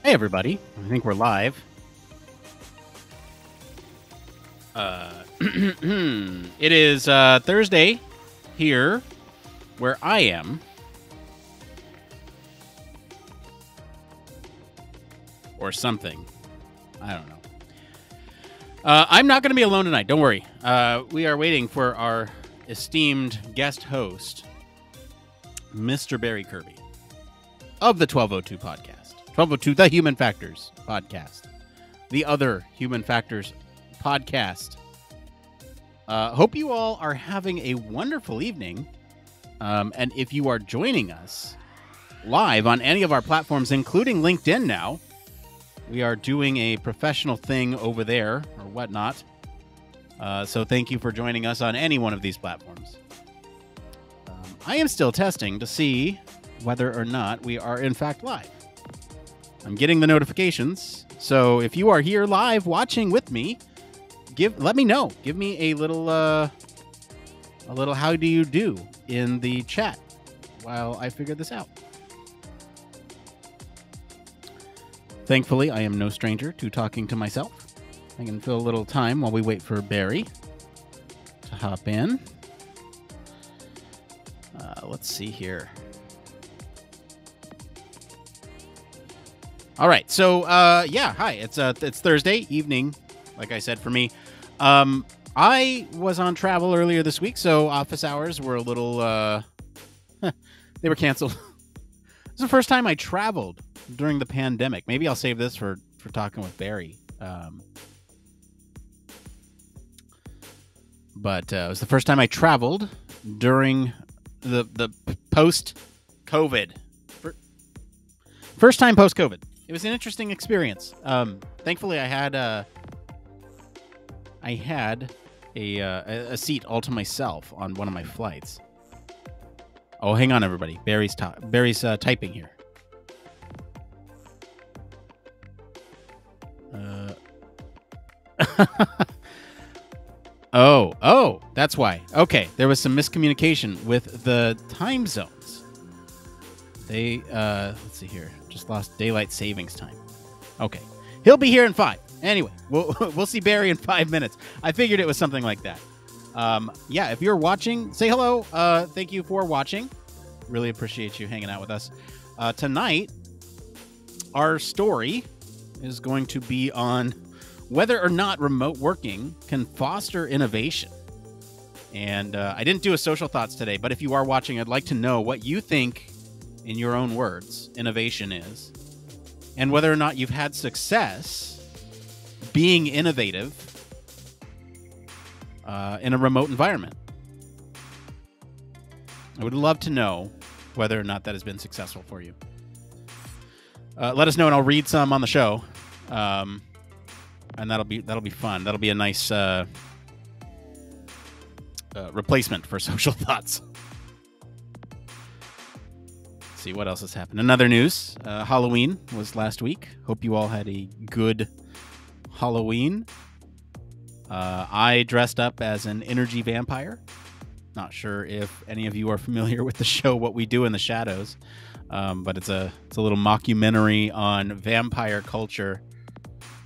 Hey, everybody. I think we're live. It is Thursday here where I am. Or something. I don't know. I'm not going to be alone tonight. Don't worry. We are waiting for our esteemed guest host, Mr. Barry Kirby of the 1202 podcast. 1202, the Human Factors podcast. The other Human Factors podcast. Hope you all are having a wonderful evening. And if you are joining us live on any of our platforms, including LinkedIn now, we are doing a professional thing over there or whatnot. So thank you for joining us on any one of these platforms. I am still testing to see whether or not we are in fact live. I'm getting the notifications. So if you are here live watching with me, let me know. Give me a little how do you do in the chat while I figure this out. Thankfully, I am no stranger to talking to myself. I can fill a little time while we wait for Barry to hop in. Let's see here. All right, so yeah, hi. It's Thursday evening, like I said, for me. I was on travel earlier this week, so office hours were a little they were canceled. It's the first time I traveled during the pandemic. Maybe I'll save this for talking with Barry. But it was the first time I traveled during the post-COVID. First time post-COVID. It was an interesting experience. Thankfully, I had a seat all to myself on one of my flights. Oh, hang on, everybody. Barry's typing here. Oh, that's why. Okay, there was some miscommunication with the time zones. They, let's see here. Just lost daylight savings time. Okay. He'll be here in 5. Anyway, we'll see Barry in 5 minutes. I figured it was something like that. Yeah, if you're watching, say hello. Thank you for watching. Really appreciate you hanging out with us. Tonight, our story is going to be on whether or not remote working can foster innovation. And I didn't do a social thoughts today, but if you are watching, I'd like to know what you think, in your own words, innovation is, and whether or not you've had success being innovative in a remote environment. I would love to know whether or not that has been successful for you. Let us know, and I'll read some on the show. And that'll be fun. That'll be a nice replacement for social thoughts. Let's see what else has happened. Another news. Halloween was last week. Hope you all had a good Halloween. I dressed up as an energy vampire. Not sure if any of you are familiar with the show What We Do in the Shadows, but it's a little mockumentary on vampire culture.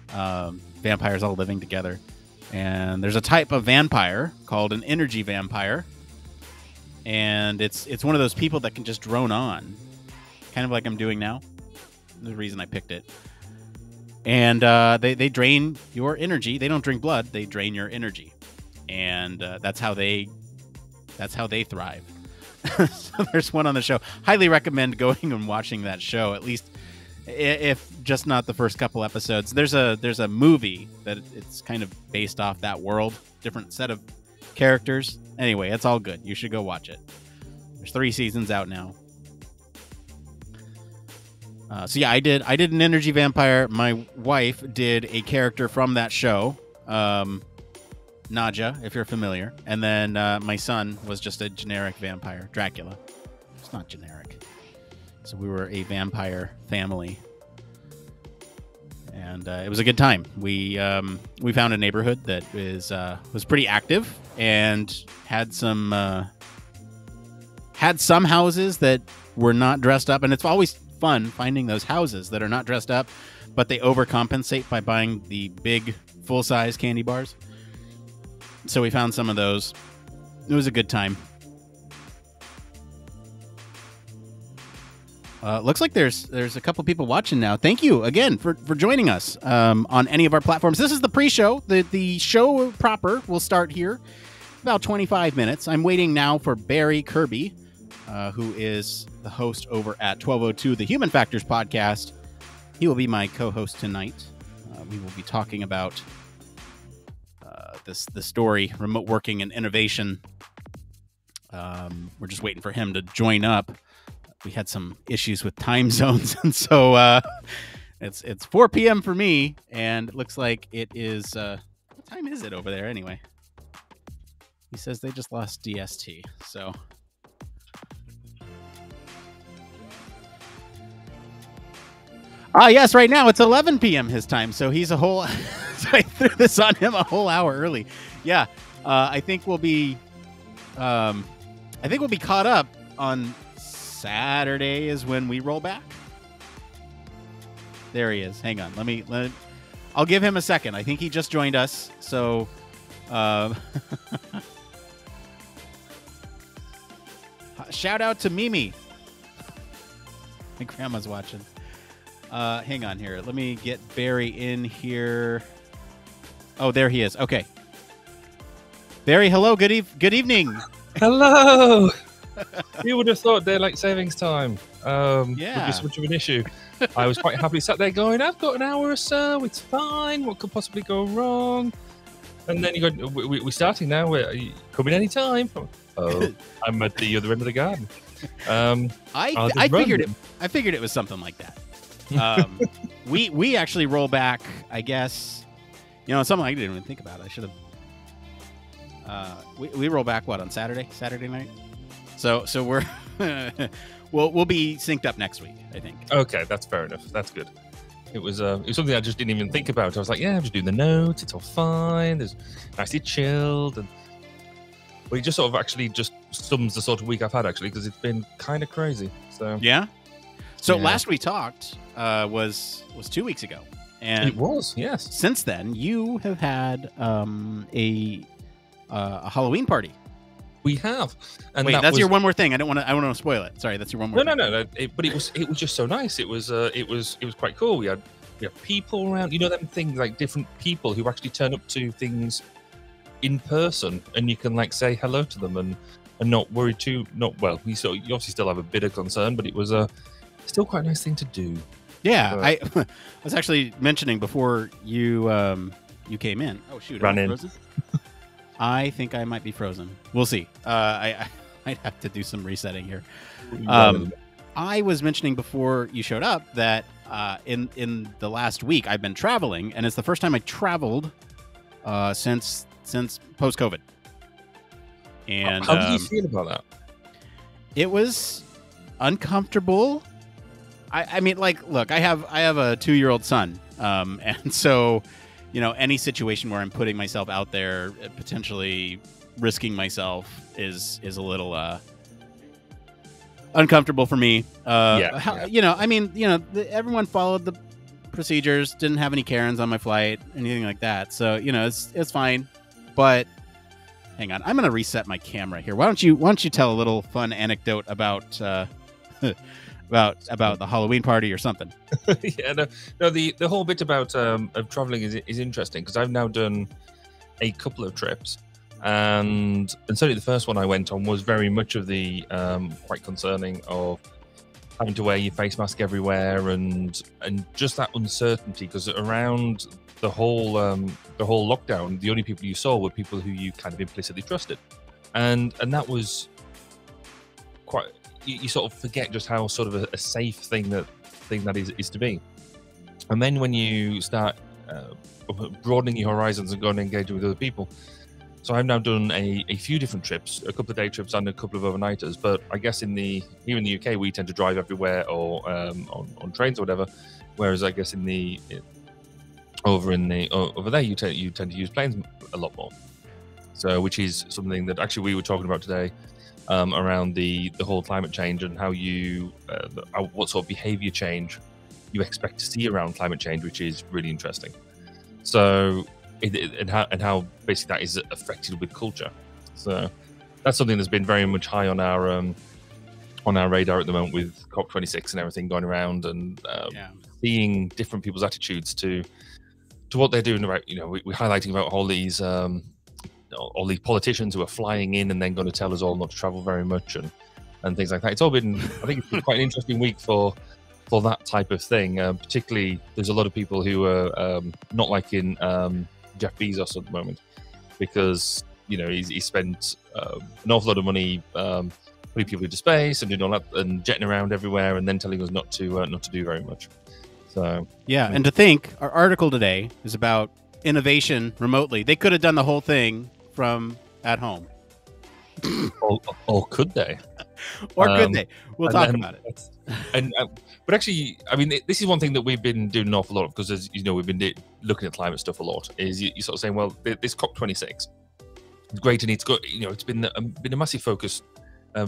Vampires all living together, and there's a type of vampire called an energy vampire, and it's one of those people that can just drone on, kind of like I'm doing now. The reason I picked it. And they drain your energy. They don't drink blood. They drain your energy, and that's how they thrive. So there's one on the show. Highly recommend going and watching that show, at least if just not the first couple episodes. There's a movie that it's kind of based off that world, different set of characters. Anyway, it's all good. You should go watch it. There's 3 seasons out now. So yeah, I did an energy vampire. My wife did a character from that show, Nadja, if you're familiar. And then my son was just a generic vampire, Dracula. It's not generic. So we were a vampire family, and it was a good time. We found a neighborhood that was pretty active and had some houses that were not dressed up, and it's always fun finding those houses that are not dressed up, but they overcompensate by buying the big full-size candy bars. So we found some of those. It was a good time. Looks like there's a couple people watching now. Thank you again for joining us on any of our platforms. This is the pre-show. The show proper will start here about 25 minutes. I'm waiting now for Barry Kirby, who is the host over at 1202, the Human Factors podcast. He will be my co-host tonight. We will be talking about the story, remote working and innovation. We're just waiting for him to join up. We had some issues with time zones, and so it's 4 p.m. for me, and it looks like it is. What time is it over there anyway? He says they just lost DST, so. Yes, right now it's 11 p.m. his time, so he's a whole. So I threw this on him a whole hour early. Yeah, I think we'll be. I think we'll be caught up on Saturday is when we roll back. There he is. Hang on. I'll give him a second. I think he just joined us. So, shout out to Mimi. My grandma's watching. Hang on here. Let me get Barry in here. Oh, there he is. Okay. Barry, hello. Good evening. Hello. You would have thought daylight savings time Yeah. would be so much of an issue. I was quite happily sat there going, I've got an hour or so, it's fine, what could possibly go wrong? And then you go, we're starting now, are you coming any time? Oh, I'm at the other end of the garden. I figured it was something like that. We actually roll back, I guess, something I didn't even think about. I should have. We roll back on Saturday night. So we're we'll be synced up next week, I think. Okay, that's fair enough. That's good. It was something I just didn't even think about. I was like, yeah, I'm just doing the notes. It's all fine. There's nicely chilled, and it just sort of actually just sums the sort of week I've had actually, because it's been kind of crazy. So yeah. So last we talked was 2 weeks ago, and it was, yes. Since then, you have had a Halloween party. We have. And wait, that's your one more thing. I don't want to spoil it. Sorry, that's your one more. No. But it was just so nice. It was quite cool. We had people around. Them things like different people who actually turn up to things in person, and you can like say hello to them and not worry too. Not well. You obviously still have a bit of concern, but it was still quite a nice thing to do. Yeah, I was actually mentioning before you came in. Oh shoot! Ran in. I think I might be frozen. We'll see. I might have to do some resetting here. I was mentioning before you showed up that in the last week I've been traveling, and it's the first time I traveled since post-COVID. And how did you feel about that? It was uncomfortable. I mean, like, look, I have a 2-year-old son, and so. Any situation where I'm putting myself out there, potentially risking myself is a little uncomfortable for me. Everyone followed the procedures, didn't have any Karens on my flight, anything like that. So, it's fine. But hang on, I'm going to reset my camera here. Why don't you tell a little fun anecdote about about the Halloween party or something? No. The whole bit about of traveling is interesting, because I've now done a couple of trips, and certainly the first one I went on was very much of the quite concerning of having to wear your face mask everywhere and just that uncertainty, because around the whole lockdown, the only people you saw were people who you kind of implicitly trusted, and that was quite. You sort of forget just how sort of a safe thing that is to be. And then when you start broadening your horizons and going and engaging with other people. So I've now done a few different trips, a couple of day trips and a couple of overnighters. But I guess here in the UK, we tend to drive everywhere or on trains or whatever. Whereas I guess over there, you tend to use planes a lot more. So which is something that actually we were talking about today. around the whole climate change and how you what sort of behavior change you expect to see around climate change, which is really interesting. So and how basically that is affected with culture. So that's something that's been very much high on our radar at the moment with COP26 and everything going around, and seeing different people's attitudes to what they're doing. About, we're highlighting about all these politicians who are flying in and then going to tell us all not to travel very much and things like that. It's all been, I think it's been quite an interesting week for that type of thing. Particularly, there's a lot of people who are not liking Jeff Bezos at the moment, because he spent an awful lot of money putting people into space and doing all that and jetting around everywhere, and then telling us not to do very much. So yeah, and to think our article today is about innovation remotely. They could have done the whole thing from at home. or could they? Or could they? We'll talk about it. But actually, I mean, this is one thing that we've been doing an awful lot of, because, as you know, we've been looking at climate stuff a lot. Is you sort of saying, well, this COP26 is great, and it's got, it's been a massive focus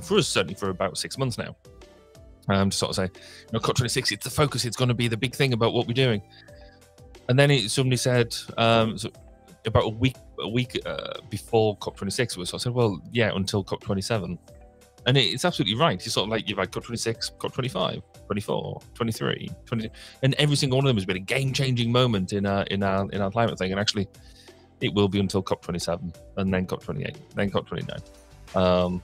for us, certainly for about 6 months now. To sort of say, COP26, it's the focus. It's going to be the big thing about what we're doing. And then somebody said, so about a week before COP26, was, so I said, well, yeah, until COP27. And it's absolutely right. It's sort of like you've had COP26, COP25, 24, 23, 20, and every single one of them has been a game-changing moment in our climate thing. And actually, it will be until COP27, and then COP28, then COP29.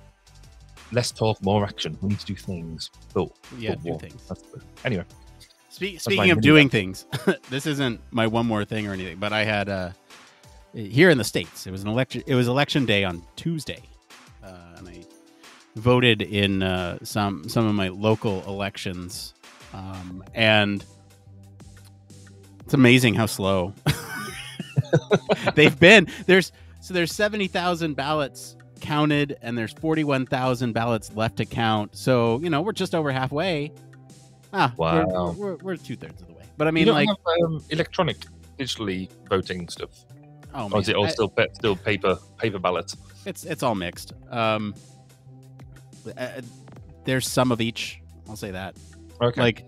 Less talk, more action. We need to do things. Do things. Anyway. Speaking of doing things, this isn't my one more thing or anything, but I had here in the States, it was election day on Tuesday, and I voted in some of my local elections, and it's amazing how slow they've been. There's 70,000 ballots counted, and there's 41,000 ballots left to count. So we're just over halfway. Wow, we're 2/3 of the way. But I mean, like have, electronic, digitally voting stuff. Oh, man. Or is it all still paper ballots? It's all mixed. There's some of each. I'll say that. Okay. Like,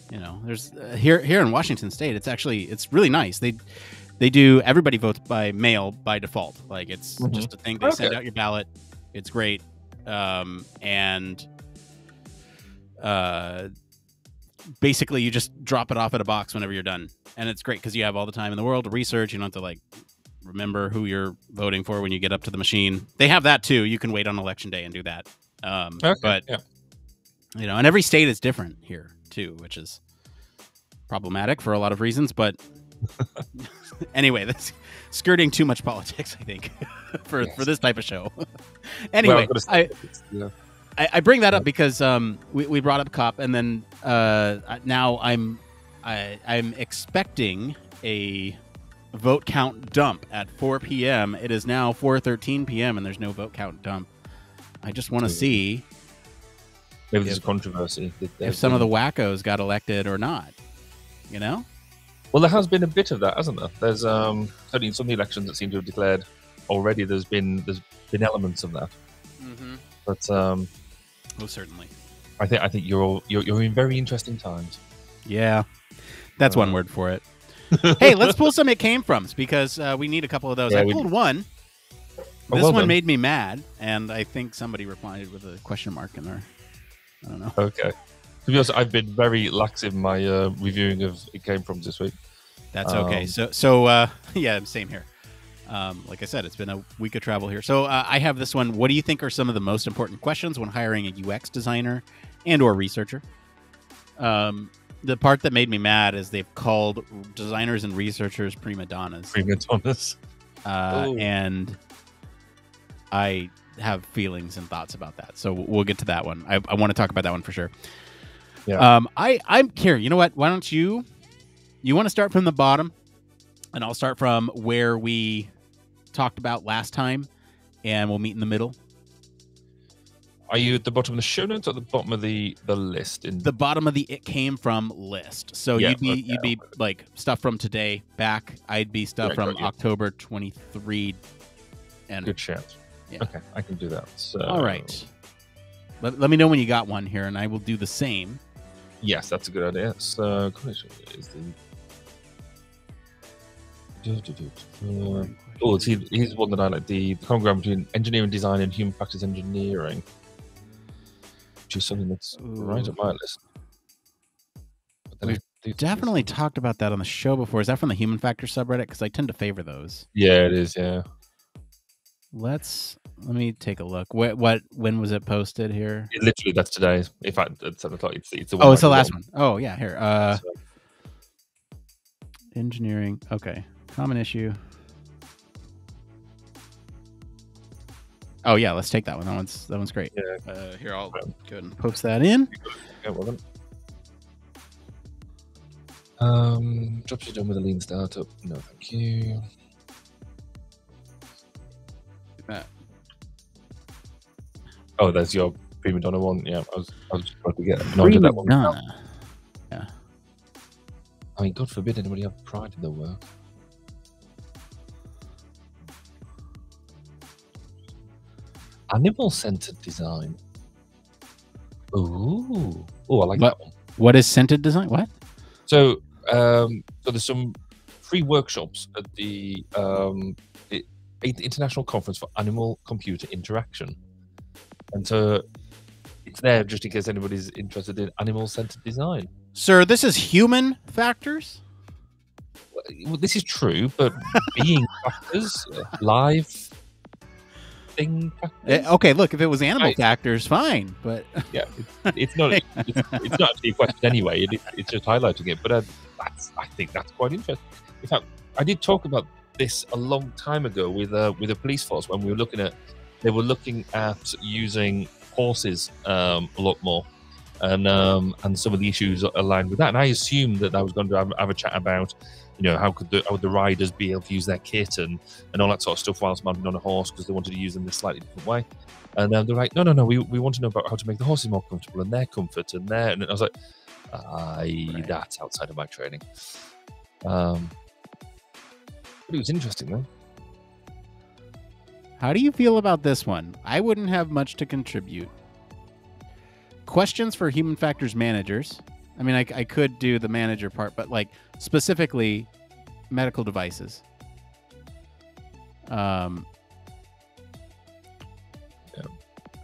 there's here in Washington State. It's really nice. They do, everybody votes by mail by default. Like, it's just a thing. They send out your ballot. It's great. Basically, you just drop it off at a box whenever you're done, and it's great because you have all the time in the world to research. You don't have to remember who you're voting for when you get up to the machine. They have that too. You can wait on election day and do that. But and every state is different here too, which is problematic for a lot of reasons. But anyway, that's skirting too much politics, I think, for this type of show. Anyway, I bring that up because we brought up COP, and then now I'm expecting a vote count dump at 4 p.m. It is now 4:13 p.m. and there's no vote count dump. I just want to see maybe there's a controversy if some of the wackos got elected or not. Well, there has been a bit of that, hasn't there? There's certainly in some of the elections that seem to have declared already. There's been elements of that. Mm-hmm. But most certainly, I think you're in very interesting times. Yeah, that's one word for it. Hey, let's pull some It Came Froms, because we need a couple of those. I pulled one. This one made me mad, and I think somebody replied with a question mark in there. I don't know. Okay. To be honest, I've been very lax in my reviewing of It Came Froms this week. That's okay. So yeah, same here. Like I said, it's been a week of travel here. So I have this one. What do you think are some of the most important questions when hiring a UX designer and or researcher? The part that made me mad is they've called designers and researchers prima donnas. Prima donnas. And I have feelings and thoughts about that. So we'll get to that one. I want to talk about that one for sure. Yeah. I'm curious. You know what? Why don't you want to start from the bottom, and I'll start from where we talked about last time, and we'll meet in the middle. Are you at the bottom of the show notes or at the bottom of the list? The bottom of the It Came From list. So you'd be like stuff from today back. I'd be stuff from October 23. And good shout. Yeah. Okay, I can do that. So all right. Let me know when you got one here, and I will do the same. Yes, that's a good idea. So, is oh, here's one that I like. The common ground between engineering design and human factors engineering, which is something that's right up my list. We've definitely talked about that on the show before. Is that from the human factor subreddit? Because I tend to favor those. Yeah, it is. Yeah. Let me take a look. When was it posted here? Literally, that's today. In fact, at 7 o'clock. It's the one. Oh, it's the last one. Oh, yeah. Here. Engineering. Okay. Common issue. Oh yeah, let's take that one. That one's great. Yeah. Here, I'll go ahead and post that in. Yeah, well done. Jobs are done with a lean startup. No, thank you. Oh, there's your prima donna one. Yeah, I was just about to get that one. Yeah. I mean, God forbid anybody have pride in their work. Animal-centered design. Ooh, I like that one. What is centered design? What? So there's some free workshops at the International Conference for Animal-Computer Interaction, and so it's there just in case anybody's interested in animal-centered design. Sir, this is human factors? Well, this is true, but being factors, live thing factors. Okay, look, if it was animal factors, fine, but yeah, it's not. It's not actually a question anyway. It's just highlighting it. But I think that's quite interesting. In fact, I did talk about this a long time ago with a police force when we were looking at. They were looking at using horses a lot more. And some of the issues aligned with that, and I assumed that I was going to have a chat about, how would the riders be able to use their kit and all that sort of stuff whilst mounted on a horse, because they wanted to use them in a slightly different way. And they're like, no, we want to know about how to make the horses more comfortable and their comfort and I was like, that's outside of my training. But it was interesting though. How do you feel about this one? I wouldn't have much to contribute. Questions for human factors managers. I mean, I could do the manager part, but like specifically medical devices. There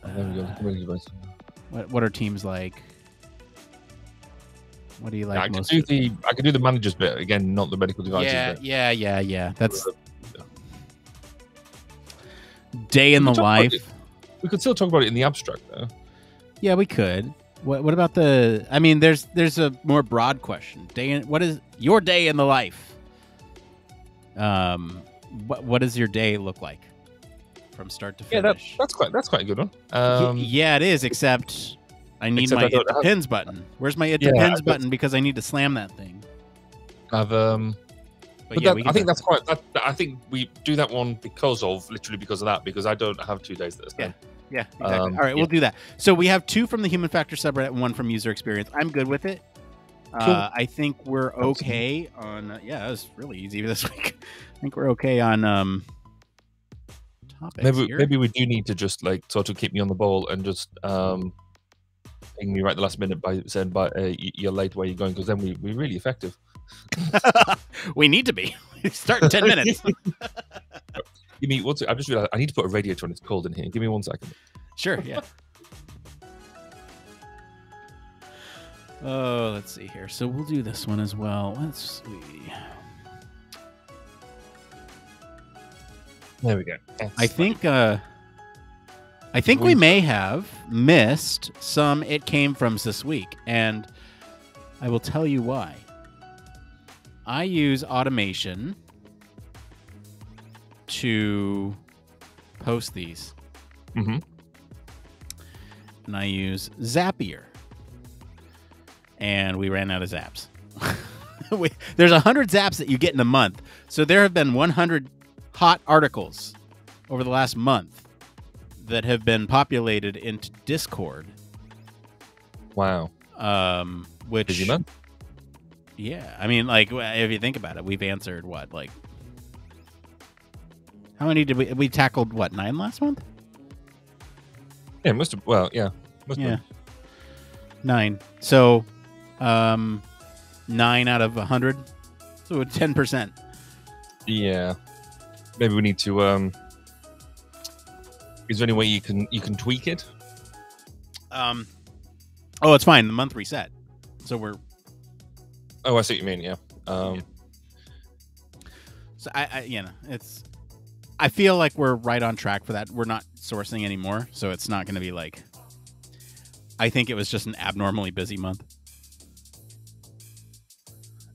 we go. What are teams like? What do you like I most? I can do the managers bit again, not the medical devices bit. Yeah. That's day in the life. We could still talk about it in the abstract, though. Yeah, we could. What about the? I mean, there's a more broad question. What is your day in the life? What does your day look like from start to finish? Yeah, that's quite a good one. Yeah, it is. Except I need my It Depends button. Where's my It Depends button? Because I need to slam that thing. I think that's quite. I think we do that one because of that. Because I don't have 2 days this time. Yeah, exactly. All right, we'll do that. So we have 2 from the human factor subreddit and 1 from user experience. I'm good with it. Cool. I think we're okay on. That was really easy this week. I think we're okay on topics. Maybe we do need to just like sort of keep me on the ball and just ping me right the last minute by saying, you're late, where you're going, because then we're really effective. We need to be. Start in 10 minutes. Give me one second. I just realized I need to put a radiator on. It's cold in here. Give me 1 second. Sure, yeah. Oh, let's see here. So we'll do this one as well. Let's see. There we go. I think we may have missed some It Came Froms this week, and I will tell you why. I use automation to post these. Mm-hmm. And I use Zapier. And we ran out of zaps. There's 100 zaps that you get in a month. So there have been 100 hot articles over the last month that have been populated into Discord. Wow. Which, busy month? Yeah. I mean, like, if you think about it, we've answered what, like, how many did we tackled, what, 9 last month? Yeah, must have. Well, yeah. Yeah. 9. So 9 out of 100. So 10%. Yeah. Maybe we need to is there any way you can tweak it? Oh, it's fine. The month reset. So we're Oh, I see what you mean, yeah. So it's I feel like we're right on track for that. We're not sourcing anymore, so it's not going to be like. I think it was just an abnormally busy month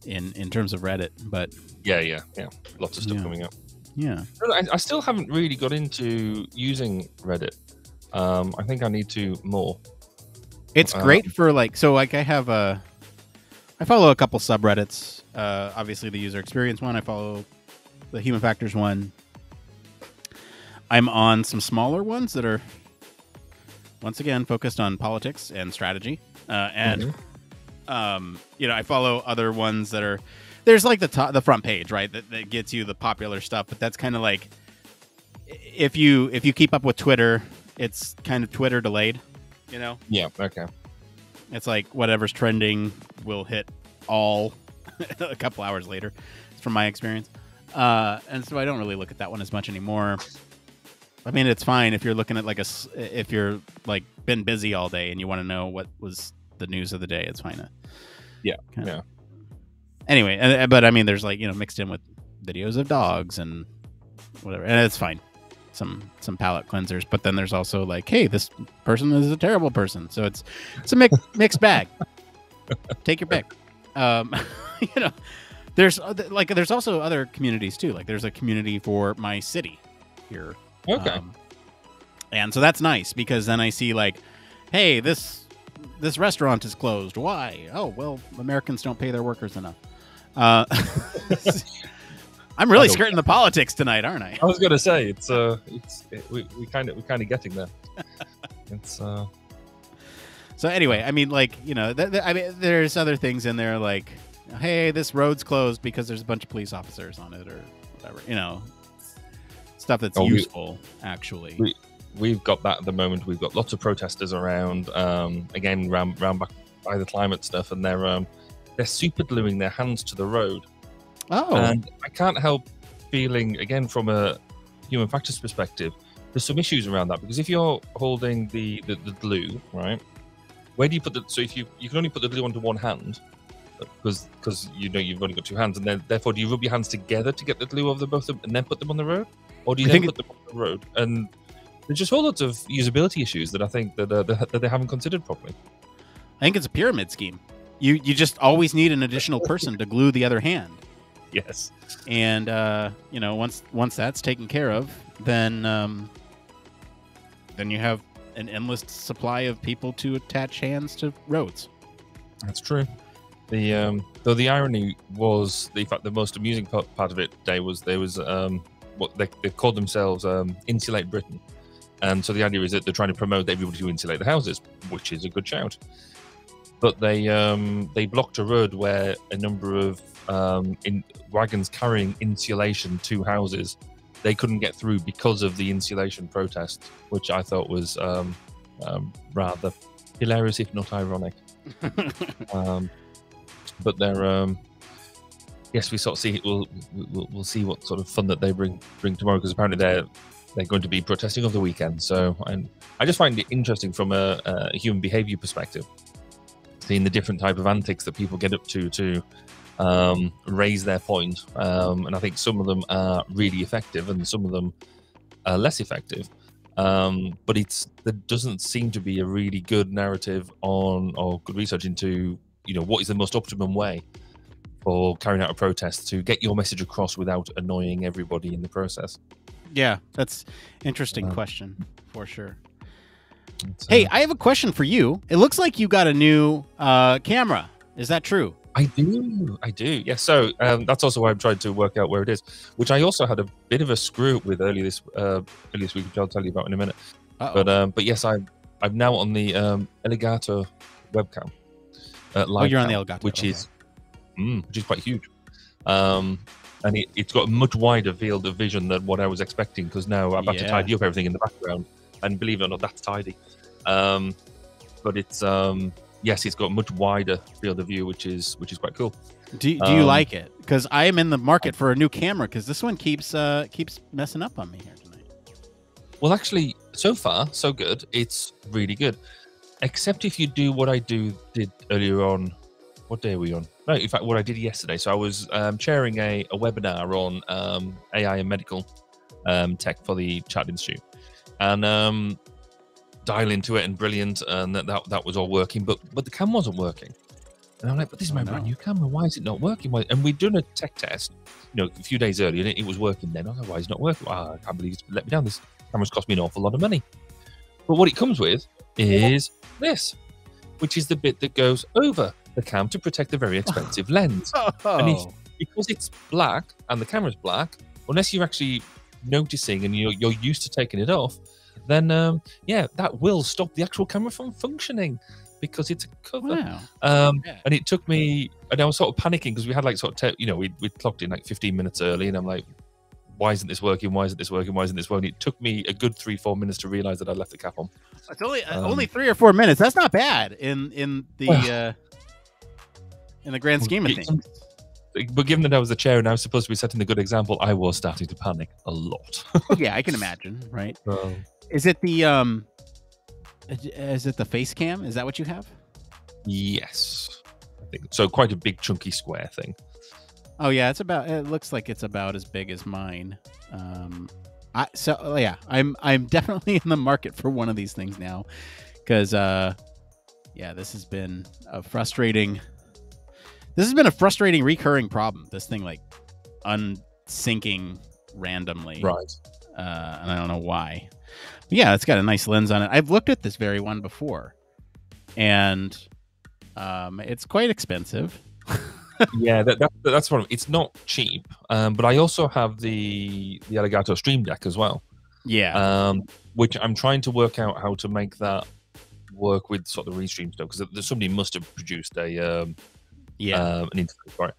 in terms of Reddit, but yeah, lots of stuff coming up. Yeah, I still haven't really got into using Reddit. I think I need to more. It's great for like I follow a couple subreddits. Obviously, the user experience one. I follow the human factors one. I'm on some smaller ones that are, once again, focused on politics and strategy. I follow other ones that are, there's like the front page, right? That gets you the popular stuff, but that's kind of like, if you keep up with Twitter, it's kind of Twitter delayed, you know? Yeah, okay. It's like whatever's trending will hit all a couple hours later, from my experience. And so I don't really look at that one as much anymore. I mean, it's fine if you're looking at if you're like been busy all day and you want to know what was the news of the day. It's fine. Yeah. Anyway, but I mean, there's like, mixed in with videos of dogs and whatever, and it's fine. Some palate cleansers, but then there's also like, hey, this person is a terrible person. So it's a mixed bag. Take your pick. There's also other communities too. Like there's a community for my city here. Okay. And so that's nice because then I see like, hey, this restaurant is closed. Why? Oh, well, Americans don't pay their workers enough. I'm really skirting the politics tonight, aren't I? I was going to say we kind of getting there. It's So anyway, I mean, like, there's other things in there like, hey, this road's closed because there's a bunch of police officers on it or whatever, stuff that's useful, actually. We've got that at the moment. We've got lots of protesters around, again, round back by the climate stuff, and they're super gluing their hands to the road. Oh. And I can't help feeling, again, from a human factors perspective, there's some issues around that, because if you're holding the glue, right, where do you put the, so if you can only put the glue onto one hand, because you've only got two hands, and then therefore do you rub your hands together to get the glue over both of them and then put them on the road, or do you then put them on the road? And there's just whole lots of usability issues that I think that they haven't considered properly. I think it's a pyramid scheme. You just always need an additional person to glue the other hand. Yes. And once that's taken care of, then you have an endless supply of people to attach hands to roads. That's true. Though the irony was, in fact, the most amusing part of it today was there was what they called themselves Insulate Britain, and so the idea is that they're trying to promote everybody to insulate the houses, which is a good shout. But they blocked a road where a number of wagons carrying insulation to houses, they couldn't get through because of the insulation protest, which I thought was rather hilarious, if not ironic. But they're yes, we sort of see. We'll see what sort of fun that they bring tomorrow, because apparently they're going to be protesting over the weekend. So I just find it interesting from a human behavior perspective, seeing the different type of antics that people get up to raise their point. And I think some of them are really effective and some of them are less effective. But there doesn't seem to be a really good narrative or good research into what is the most optimum way for carrying out a protest to get your message across without annoying everybody in the process. Yeah, that's an interesting question for sure. Hey, I have a question for you. It looks like you got a new camera. Is that true? I do. Yeah. So that's also why I'm trying to work out where it is, which I also had a bit of a screw up with earlier this week, which I'll tell you about in a minute. But yes, I'm now on the Elgato webcam. You're on the Elgato, which is quite huge. And it's got a much wider field of vision than what I was expecting, because now I've had to tidy up everything in the background, and believe it or not, that's tidy. but it's yes, it's got a much wider field of view, which is quite cool. Do you like it? Because I am in the market for a new camera because this one keeps messing up on me here tonight. Well, actually, so far so good. It's really good, except if you do what I did earlier on. What day are we on? No, in fact, what I did yesterday. So I was chairing a webinar on AI and medical tech for the Chat Institute, and dial into it and brilliant, and that was all working, but the camera wasn't working. And I'm like, but this is my brand new camera. Why is it not working? And we'd done a tech test, a few days earlier, and it was working then. I was like, why is it not working? I can't believe it's let me down. This camera's cost me an awful lot of money. But what it comes with is this, which is the bit that goes over the cam to protect the very expensive lens. And because it's black and the camera's black, unless you're actually noticing and you're used to taking it off, then that will stop the actual camera from functioning because it's a cover. Wow. And it took me, and I was sort of panicking because we had like we clocked in like 15 minutes early, and I'm like, why isn't this working? Why isn't this working? Why isn't this working? It took me a good 3-4 minutes to realize that I left the cap on. It's only 3 or 4 minutes. That's not bad in the grand scheme of things. But given that I was the chair and I was supposed to be setting the good example, I was starting to panic a lot. Yeah, I can imagine. Right? Is it the face cam? Is that what you have? Yes, I think so. Quite a big chunky square thing. Oh yeah, it looks like it's about as big as mine. I'm definitely in the market for one of these things now, because this has been a frustrating recurring problem. This thing like unsyncing randomly, right? And I don't know why. But yeah, it's got a nice lens on it. I've looked at this very one before, and it's quite expensive. Yeah, that's one. It's not cheap, but I also have the Elgato Stream Deck as well. Yeah, which I'm trying to work out how to make that work with sort of the restream stuff, because somebody must have produced an interface for it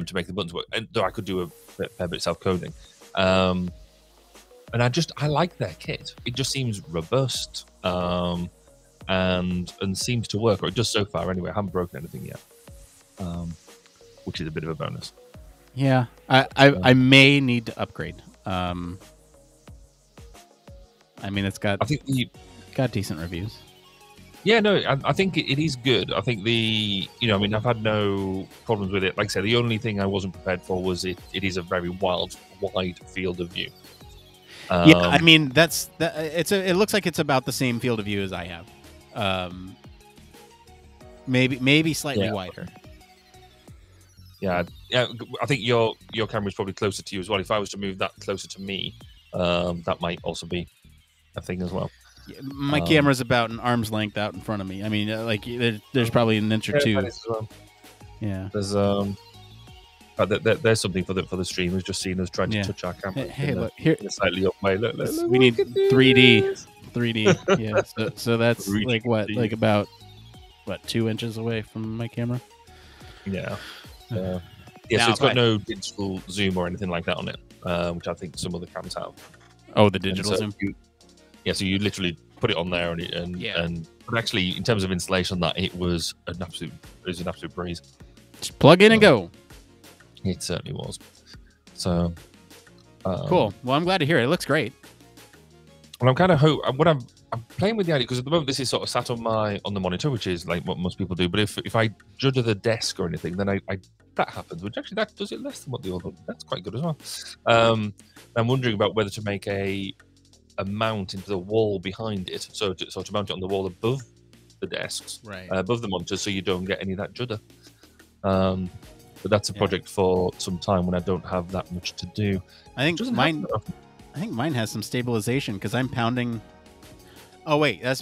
to make the buttons work. And though I could do a fair bit of self-coding, and I like their kit. It just seems robust, and seems to work, or it does so far anyway. I haven't broken anything yet. Which is a bit of a bonus. Yeah, I may need to upgrade. I mean, it's got decent reviews. Yeah, no, I think it is good. I think I've had no problems with it. Like I said, the only thing I wasn't prepared for was it is a very wide field of view. Yeah, I mean it looks like it's about the same field of view as I have. Maybe slightly wider. Yeah, I think your camera is probably closer to you as well. If I was to move that closer to me, that might also be a thing as well. Yeah, my camera's about an arm's length out in front of me. I mean, there's probably an inch or two. Well. Yeah. There's there's something for the streamers just seeing us trying to touch our camera. Hey, look here. In a slightly up way. Look, we need 3D. Yeah. So that's like what? Like about 2 inches away from my camera. Yeah. So it's got no digital zoom or anything like that on it, which I think some other cams have. Oh, the digital zoom. So you literally put it on there, but actually, in terms of installation, it was an absolute breeze. Just plug in and go. It certainly was. So cool. Well, I'm glad to hear it. It looks great. And I'm kind of I'm playing with the idea, because at the moment this is sort of sat on the monitor, which is like what most people do. But if I judge the desk or anything, then I that happens. Which actually that does it less than what the other. That's quite good as well. I'm wondering about whether to make a mount into the wall behind it, so to mount it on the wall above the desks, right, above the monitor, so you don't get any of that judder. But that's a project for some time when I don't have that much to do. I think mine has some stabilization because I'm pounding. Oh wait, that's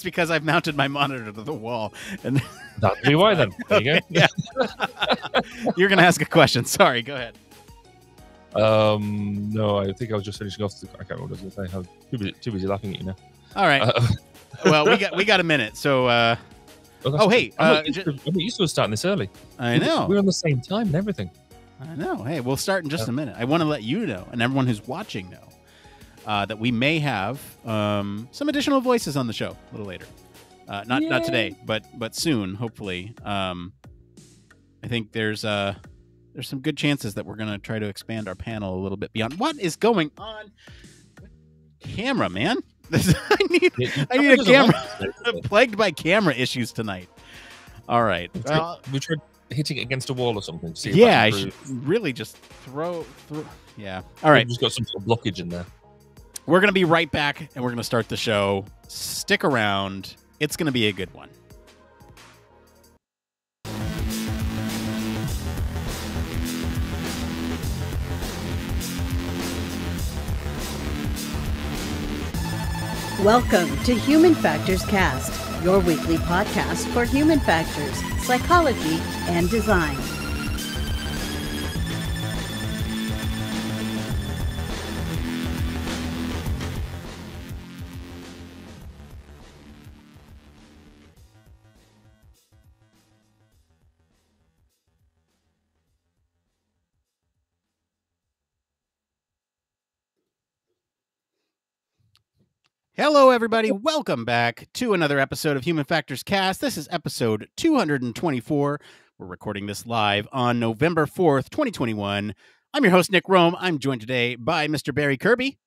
because I've mounted my monitor to the wall, and that'd be why then. There you go. Yeah. You're gonna ask a question. Sorry, go ahead. No, I think I was just finishing off. I can't remember what I was going to say. Too busy laughing at you now. All right. Well, we got a minute. So. Hey. I'm used to us starting this early. I know. We're on the same time and everything. I know. Hey, we'll start in just a minute. I want to let you know, and everyone who's watching know, that we may have some additional voices on the show a little later. Not today, but soon, hopefully. I think there's some good chances that we're gonna try to expand our panel a little bit beyond. What is going on? Camera, man. I need a camera. I'm plagued by camera issues tonight. All right. We tried hitting it against a wall or something. To see yeah, I should really just throw. Yeah. All right. We've just got some sort of blockage in there. We're going to be right back, and we're going to start the show. Stick around. It's going to be a good one. Welcome to Human Factors Cast, your weekly podcast for human factors, psychology, and design. Hello, everybody. Welcome back to another episode of Human Factors Cast. This is episode 224. We're recording this live on November 4th, 2021. I'm your host, Nick Roome. I'm joined today by Mr. Barry Kirby.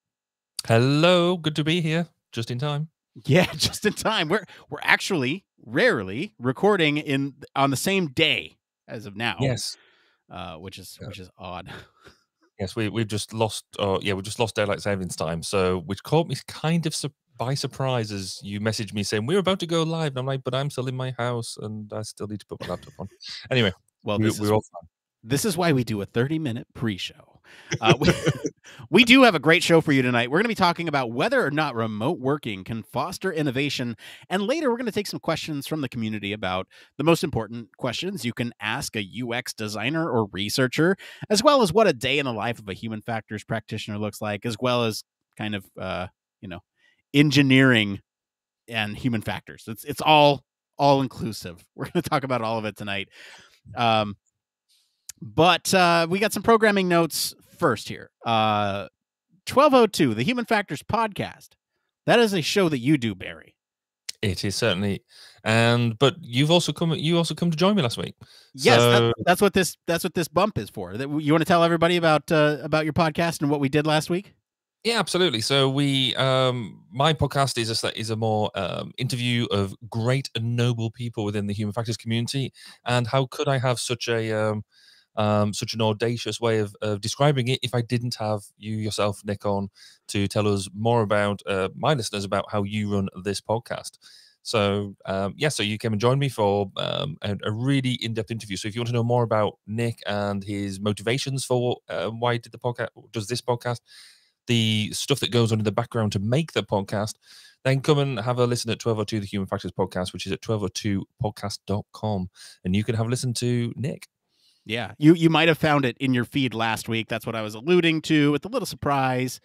Hello. Good to be here. Just in time. Yeah, just in time. We're actually rarely recording on the same day as of now. Yes. Which is odd. Yes, we've just lost. We just lost daylight savings time. So, which caught me kind of by surprise as you messaged me saying we're about to go live, and I'm like, but I'm still in my house and I still need to put my laptop on. Anyway, well, we're all fine. This is why we do a 30-minute pre-show. We do have a great show for you tonight. We're going to be talking about whether or not remote working can foster innovation. And later, we're going to take some questions from the community about the most important questions you can ask a UX designer or researcher, as well as what a day in the life of a human factors practitioner looks like, as well as kind of, engineering and human factors. It's all inclusive. We're going to talk about all of it tonight. But we got some programming notes first here. 1202, the Human Factors Podcast. That is a show that you do, Barry. It is certainly, but you've also come. You also come to join me last week. Yes, so... that's what this bump is for. You want to tell everybody about your podcast and what we did last week? Yeah, absolutely. So my podcast is a more interview of great and noble people within the human factors community. And how could I have such an audacious way of describing it if I didn't have you yourself, Nick, on to tell us more about my listeners about how you run this podcast. So so you came and joined me for a really in-depth interview. So if you want to know more about Nick and his motivations for why he does this podcast, the stuff that goes on in the background to make the podcast, then come and have a listen at 1202, the Human Factors Podcast, which is at 1202podcast.com. And you can have a listen to Nick. Yeah, you might have found it in your feed last week. That's what I was alluding to with a little surprise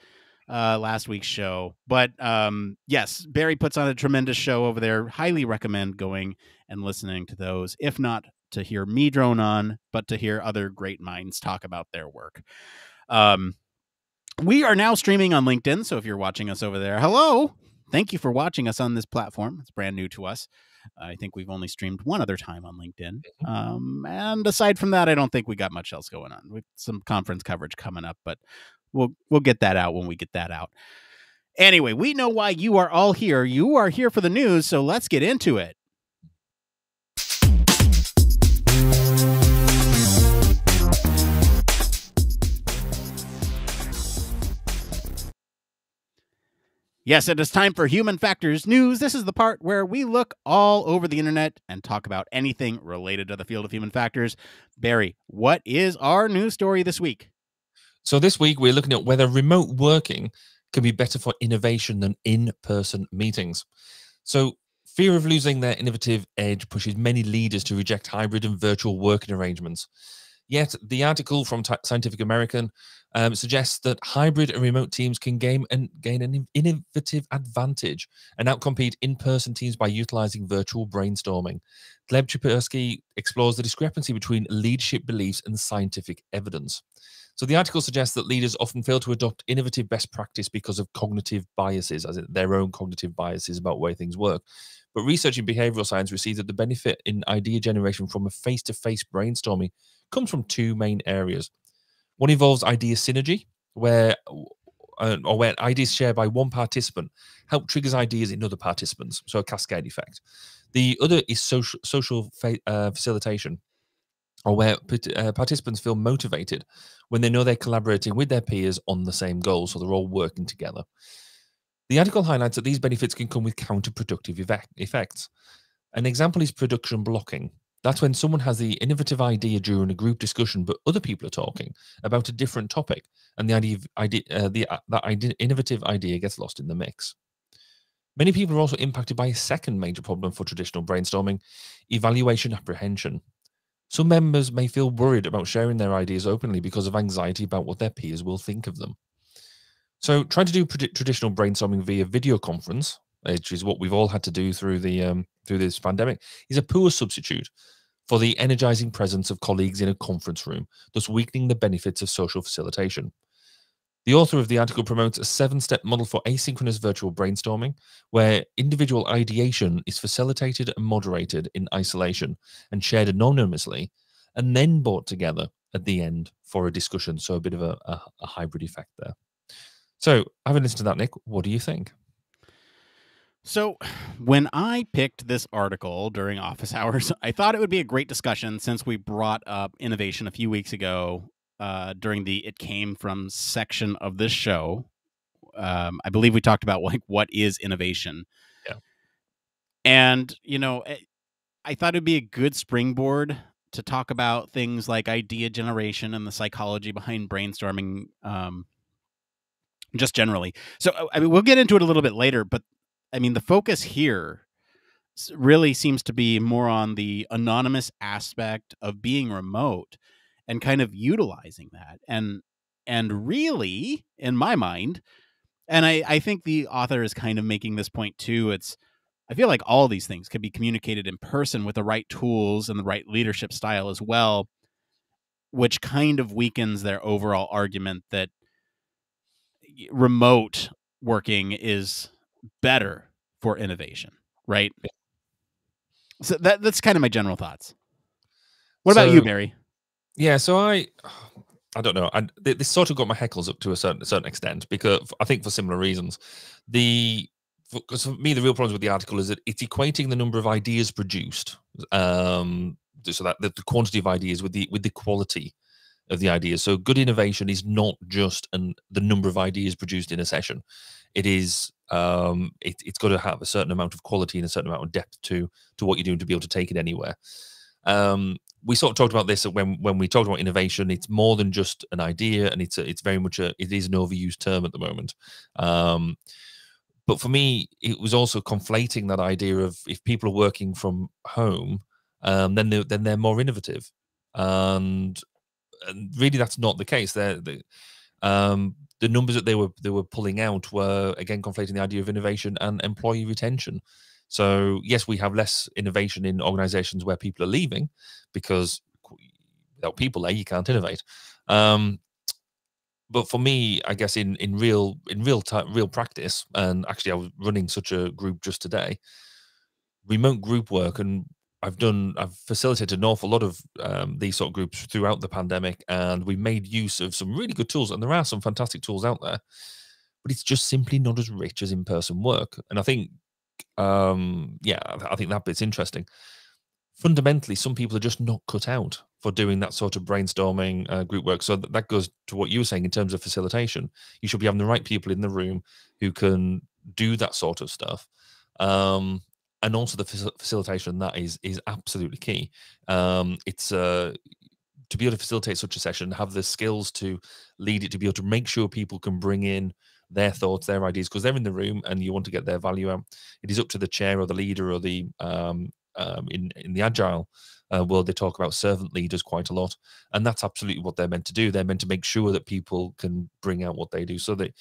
last week's show. But yes, Barry puts on a tremendous show over there. Highly recommend going and listening to those, if not to hear me drone on, but to hear other great minds talk about their work. We are now streaming on LinkedIn, so if you're watching us over there, hello! Thank you for watching us on this platform. It's brand new to us. I think we've only streamed one other time on LinkedIn. And aside from that, I don't think we got much else going on. With some conference coverage coming up, but we'll get that out when we get that out. Anyway, we know why you are all here. You are here for the news, so let's get into it. Yes, it is time for Human Factors News. This is the part where we look all over the internet and talk about anything related to the field of human factors. Barry, what is our news story this week? So this week, we're looking at whether remote working can be better for innovation than in-person meetings. So fear of losing their innovative edge pushes many leaders to reject hybrid and virtual working arrangements. Yet the article from Scientific American suggests that hybrid and remote teams can gain an innovative advantage and outcompete in-person teams by utilizing virtual brainstorming. Gleb Chipersky explores the discrepancy between leadership beliefs and scientific evidence. So the article suggests that leaders often fail to adopt innovative best practice because of cognitive biases, as in their own cognitive biases about the way things work. But research in behavioral science received that the benefit in idea generation from a face-to-face brainstorming comes from two main areas. One involves idea synergy, where ideas shared by one participant help triggers ideas in other participants, so a cascade effect. The other is social facilitation, or where participants feel motivated when they know they're collaborating with their peers on the same goal, so they're all working together. The article highlights that these benefits can come with counterproductive effects. An example is production blocking. That's when someone has the innovative idea during a group discussion, but other people are talking about a different topic, and that innovative idea gets lost in the mix. Many people are also impacted by a second major problem for traditional brainstorming: evaluation apprehension. Some members may feel worried about sharing their ideas openly because of anxiety about what their peers will think of them. So trying to do traditional brainstorming via video conference, which is what we've all had to do through this pandemic, is a poor substitute for the energizing presence of colleagues in a conference room, thus weakening the benefits of social facilitation. The author of the article promotes a 7-step model for asynchronous virtual brainstorming, where individual ideation is facilitated and moderated in isolation and shared anonymously, and then brought together at the end for a discussion. So a bit of a hybrid effect there. So, having listened to that, Nick, what do you think? So, when I picked this article during office hours, I thought it would be a great discussion since we brought up innovation a few weeks ago during the It Came From section of this show. I believe we talked about what is innovation. Yeah. And, I thought it'd be a good springboard to talk about things like idea generation and the psychology behind brainstorming, just generally. So, I mean, we'll get into it a little bit later, but I mean, the focus here really seems to be more on the anonymous aspect of being remote and kind of utilizing that. And really, in my mind, and I think the author is kind of making this point too, I feel like all these things could be communicated in person with the right tools and the right leadership style as well, which kind of weakens their overall argument that remote working is better for innovation, right? So that's kind of my general thoughts. What about you, Barry? Yeah, so I don't know. This sort of got my heckles up to a certain extent, because I think for similar reasons. Because for me, the real problem with the article is that it's equating the number of ideas produced, so that the quantity of ideas with the quality of the ideas. So good innovation is not just the number of ideas produced in a session. It is it's got to have a certain amount of quality and a certain amount of depth to what you're doing to be able to take it anywhere. We sort of talked about this when we talked about innovation. It's more than just an idea, and it's very much it is an overused term at the moment. But for me, it was also conflating that idea of if people are working from home, then they're more innovative, and really that's not the case. The numbers that they were pulling out were again conflating the idea of innovation and employee retention. So yes, we have less innovation in organizations where people are leaving, because without people there, you can't innovate. But for me, I guess in real practice, and actually I was running such a group just today, remote group work, and I've facilitated an awful lot of these sort of groups throughout the pandemic, and we made use of some really good tools, and there are some fantastic tools out there, but it's just simply not as rich as in-person work. And I think, I think that bit's interesting. Fundamentally, some people are just not cut out for doing that sort of brainstorming group work. So that goes to what you were saying in terms of facilitation. You should be having the right people in the room who can do that sort of stuff. And also the facilitation, that is absolutely key. It's to be able to facilitate such a session, have the skills to lead it, to be able to make sure people can bring in their thoughts, their ideas, because they're in the room and you want to get their value out. It is up to the chair or the leader or the in the agile world, they talk about servant leaders quite a lot, and that's absolutely what they're meant to do. They're meant to make sure that people can bring out what they do. So that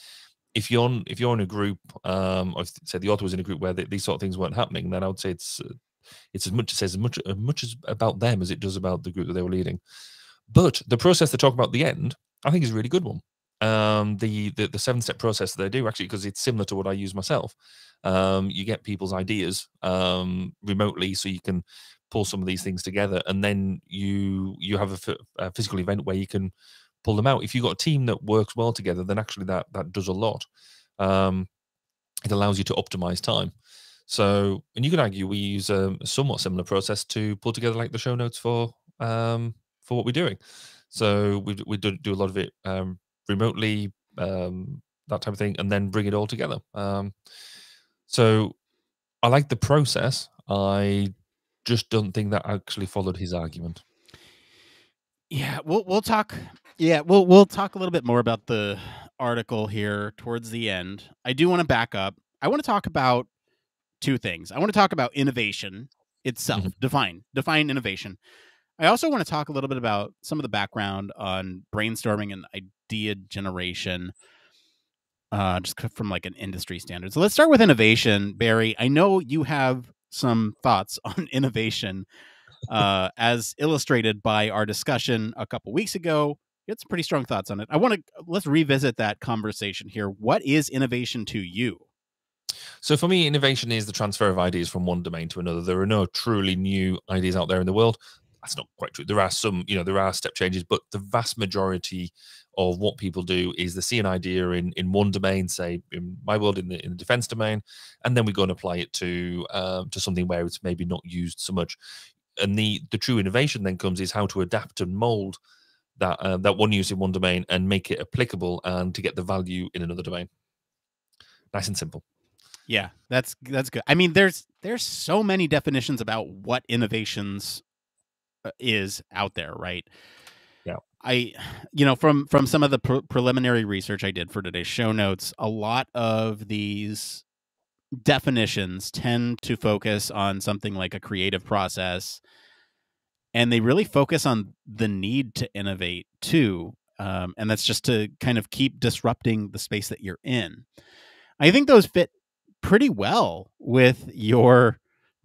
if you're in a group, or if, say the author was in a group where these sort of things weren't happening, then I would say it's as much as about them as it does about the group that they were leading. But the process they talk about at the end, I think, is a really good one. the 7-step process that they do, actually, because it's similar to what I use myself. You get people's ideas remotely, so you can pull some of these things together, and then you have a physical event where you can pull them out. If you've got a team that works well together, then actually that does a lot. It allows you to optimize time. So, and you could argue we use a somewhat similar process to pull together like the show notes for what we're doing. So we do a lot of it remotely, that type of thing, and then bring it all together. So I like the process. I just don't think that actually followed his argument. Yeah, we'll talk. Yeah, we'll talk a little bit more about the article here towards the end. I do want to back up. I want to talk about two things. I want to talk about innovation itself. Define innovation. I also want to talk a little bit about some of the background on brainstorming and idea generation, just from like an industry standard. So let's start with innovation, Barry. I know you have some thoughts on innovation, as illustrated by our discussion a couple weeks ago. You had some pretty strong thoughts on it. Let's revisit that conversation here. What is innovation to you? So for me, innovation is the transfer of ideas from one domain to another. There are no truly new ideas out there in the world. That's not quite true. There are some, there are step changes, but the vast majority of what people do is they see an idea in one domain, say in my world, in the defense domain, and then we go and apply it to something where it's maybe not used so much. And the true innovation then comes is how to adapt and mold that one use in one domain and make it applicable and to get the value in another domain. Nice and simple. Yeah, that's good. I mean, there's so many definitions about what innovations is out there, right? Yeah. From some of the preliminary research I did for today's show notes, a lot of these definitions tend to focus on something like a creative process, and they really focus on the need to innovate too. And that's just to kind of keep disrupting the space that you're in. I think those fit pretty well with your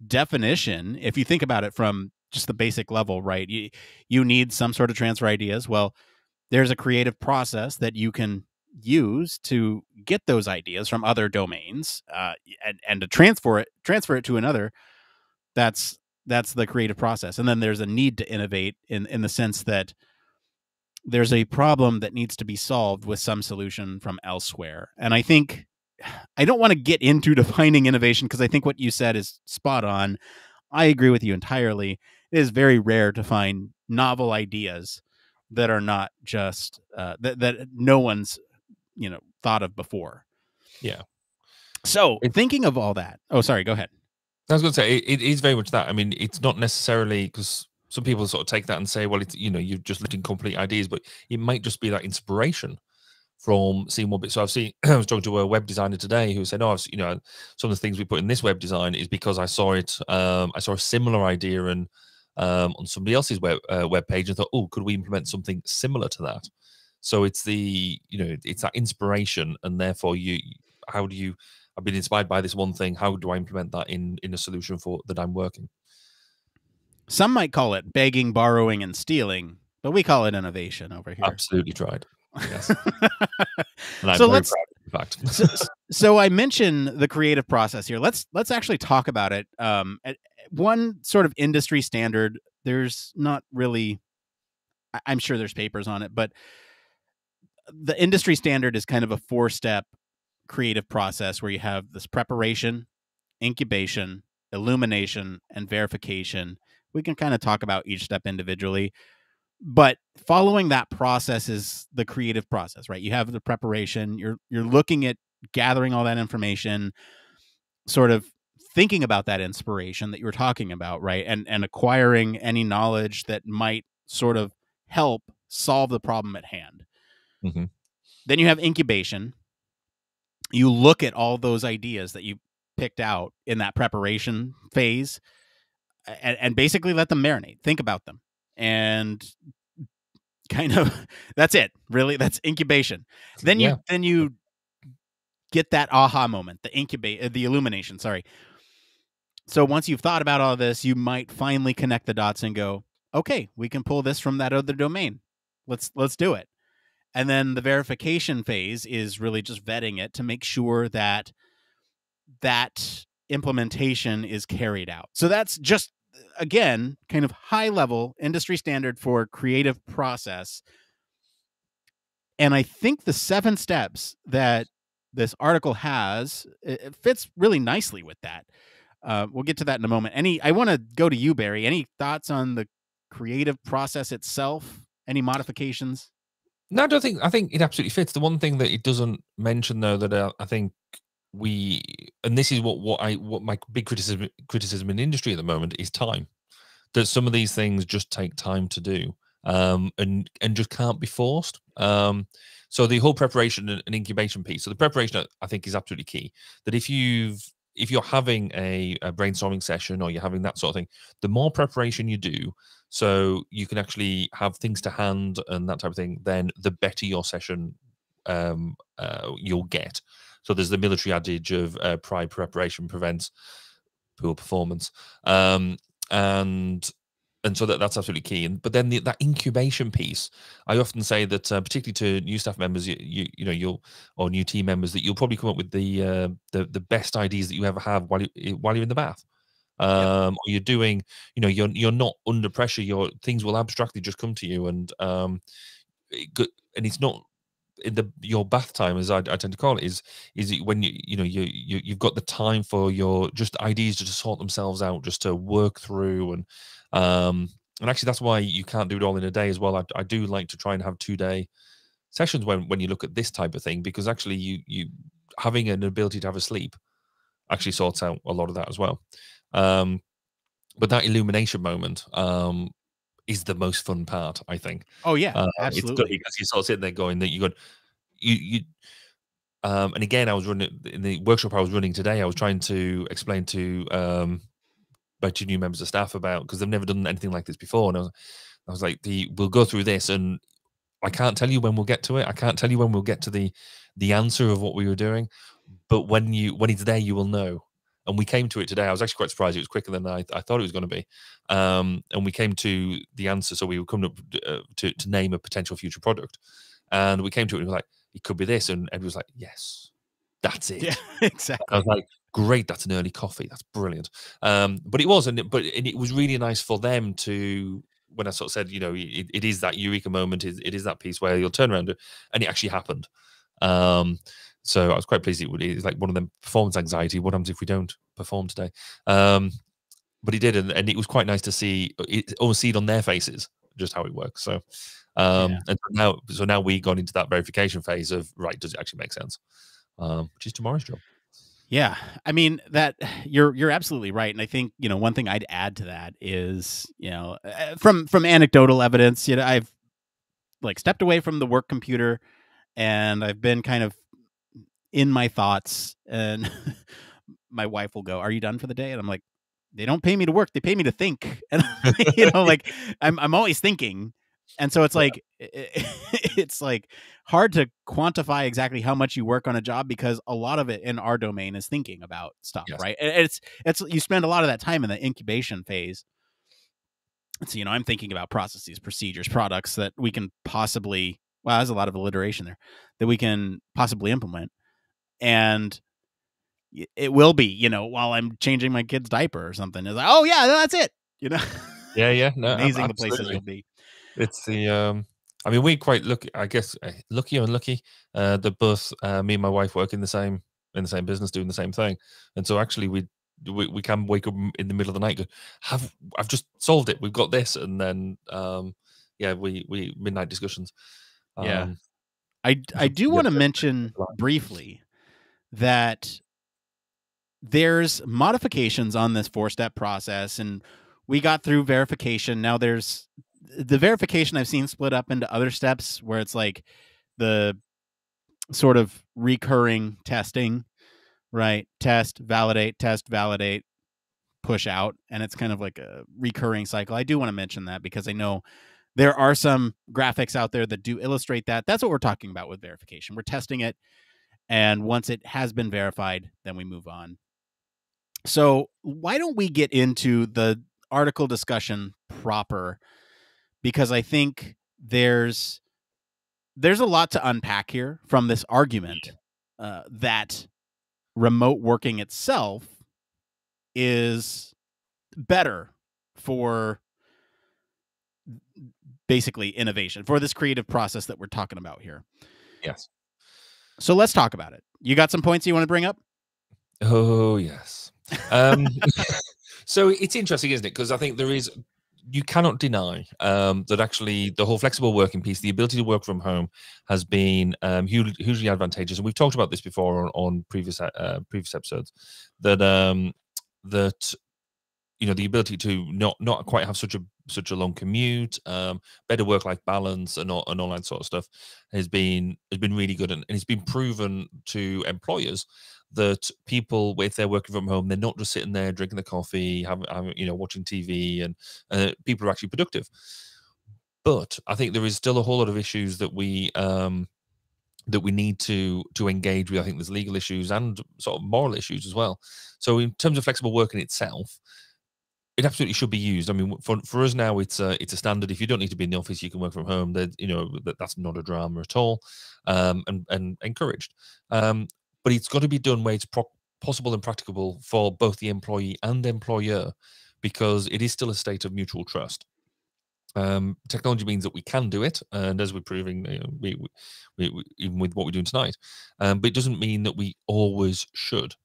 definition. If you think about it from just the basic level, right? You need some sort of transfer ideas. Well, there's a creative process that you can use to get those ideas from other domains, and to transfer it to another. That's the creative process. And then there's a need to innovate in the sense that there's a problem that needs to be solved with some solution from elsewhere. And I think I don't want to get into defining innovation because I think what you said is spot on. I agree with you entirely. It is very rare to find novel ideas that are not just that no one's thought of before. Yeah. So thinking of all that. Oh, sorry. Go ahead. I was going to say it is very much that. I mean, it's not necessarily, because some people sort of take that and say, well, it's you're just letting complete ideas, but it might just be that inspiration from seeing one bit. So I was talking to a web designer today who said, some of the things we put in this web design is because I saw it. I saw a similar idea and on somebody else's web page and thought, oh, could we implement something similar to that? So it's it's that inspiration, and therefore I've been inspired by this one thing. How do I implement that in a solution that I'm working? Some might call it begging, borrowing, and stealing, but we call it innovation over here. Absolutely tried. Yes. And I'm so very proud, in fact. so I mentioned the creative process here. Let's actually talk about it. One sort of industry standard. There's not really. I'm sure there's papers on it, but the industry standard is kind of a 4-step creative process where you have this preparation, incubation, illumination, and verification. We can kind of talk about each step individually, but following that process is the creative process, right? You have the preparation, you're looking at gathering all that information, sort of thinking about that inspiration that you were talking about, right? And acquiring any knowledge that might sort of help solve the problem at hand. Mm-hmm. Then you have incubation. You look at all those ideas that you picked out in that preparation phase and basically let them marinate. Think about them. And kind of that's it. Really, that's incubation. Then you get that aha moment, the illumination, sorry. So once you've thought about all this, you might finally connect the dots and go, okay, we can pull this from that other domain. Let's do it. And then the verification phase is really just vetting it to make sure that that implementation is carried out. So that's just, again, kind of high level industry standard for creative process. And I think the 7 steps that this article has, it fits really nicely with that. We'll get to that in a moment. I want to go to you, Barry. Any thoughts on the creative process itself? Any modifications? No, I think it absolutely fits. The one thing that it doesn't mention, though, that I think and this is what my big criticism in the industry at the moment is time. That some of these things just take time to do, and just can't be forced. So the whole preparation and incubation piece. So the preparation, I think, is absolutely key. That if you're having a brainstorming session or you're having that sort of thing, the more preparation you do, so you can actually have things to hand and that type of thing, then the better your session you'll get. So there's the military adage of prior preparation prevents poor performance, and so that's absolutely key. But then that incubation piece, I often say that particularly to new staff members, or new team members, that you'll probably come up with the best ideas that you ever have while you're in the bath. Or you're doing, you're not under pressure. Your things will abstractly just come to you, and it's not in your bath time, as I tend to call it, is when you've got the time for your just ideas to just sort themselves out, just to work through, and actually that's why you can't do it all in a day as well. I do like to try and have 2-day sessions when you look at this type of thing, because actually you having an ability to have a sleep actually sorts out a lot of that as well. But that illumination moment is the most fun part, I think. Oh yeah, It's good absolutely. because you sort of sitting there going that you and again, I was running in the workshop I was running today. I was trying to explain to my 2 new members of staff about, because they've never done anything like this before, and I was like, we'll go through this, and I can't tell you when we'll get to it. I can't tell you when we'll get to the answer of what we were doing, but when it's there, you will know. And we came to it today. I was actually quite surprised. It was quicker than I thought it was going to be. And we came to the answer. So we were coming up to name a potential future product. And we came to it and we were like, it could be this. And Ed was like, yes, that's it. Yeah, exactly. I was like, great, that's an early coffee. That's brilliant. But it was, and it was really nice for them to, when I sort of said, it is that eureka moment, it is that piece where you'll turn around, and it actually happened. So I was quite pleased. It's like one of them performance anxiety. What happens if we don't perform today? But he did, and it was quite nice to see it, almost see it on their faces, just how it works. So, and so now we've gone into that verification phase of, right, does it actually make sense? Which is tomorrow's job. Yeah, I mean, that you're absolutely right, and I think one thing I'd add to that is from anecdotal evidence, I've like stepped away from the work computer, and I've been kind of in my thoughts, and my wife will go, "Are you done for the day?" And I'm like, "They don't pay me to work; they pay me to think." And like I'm always thinking, and so it's like it's like hard to quantify exactly how much you work on a job, because a lot of it in our domain is thinking about stuff, right? And it's you spend a lot of that time in the incubation phase. So I'm thinking about processes, procedures, products that we can possibly, well, there's a lot of alliteration there, that we can possibly implement. And it will be, while I'm changing my kid's diaper or something. It's like, oh yeah, that's it. Yeah. No, amazing absolutely. The places you'll be. It's the I mean, we're quite lucky, I guess, lucky or unlucky that both me and my wife work in the same business, doing the same thing, and so actually we can wake up in the middle of the night, go, I've just solved it, we've got this, and then we midnight discussions. Yeah, I do want to mention briefly that there's modifications on this 4-step process, and we got through verification. Now there's the verification I've seen split up into other steps, where it's like the sort of recurring testing, right? Test, validate, push out. And it's kind of like a recurring cycle. I do want to mention that because I know there are some graphics out there that do illustrate that. That's what we're talking about with verification. We're testing it, and once it has been verified, then we move on. So why don't we get into the article discussion proper? Because I think there's there's a lot to unpack here from this argument that remote working itself is better for basically innovation, for this creative process that we're talking about here. Yes. So let's talk about it. You got some points you want to bring up? Oh, yes. So it's interesting, isn't it? Because I think you cannot deny that actually the whole flexible working piece, the ability to work from home, has been hugely advantageous. And we've talked about this before on previous episodes, that the ability to not quite have such a long commute, better work-life balance, and all that sort of stuff has been really good, and it's been proven to employers that people, if they're working from home, they're not just sitting there drinking the coffee, having watching TV, and people are actually productive. But I think there is still a whole lot of issues that we need to engage with. I think there's legal issues and sort of moral issues as well. So in terms of flexible working itself, it absolutely should be used. I mean, for us now, it's a standard. If you don't need to be in the office, you can work from home. That's not a drama at all, and encouraged. But it's got to be done where it's possible and practicable for both the employee and employer, because it is still a state of mutual trust. Technology means that we can do it, and as we're proving, we even with what we're doing tonight, but it doesn't mean that we always should.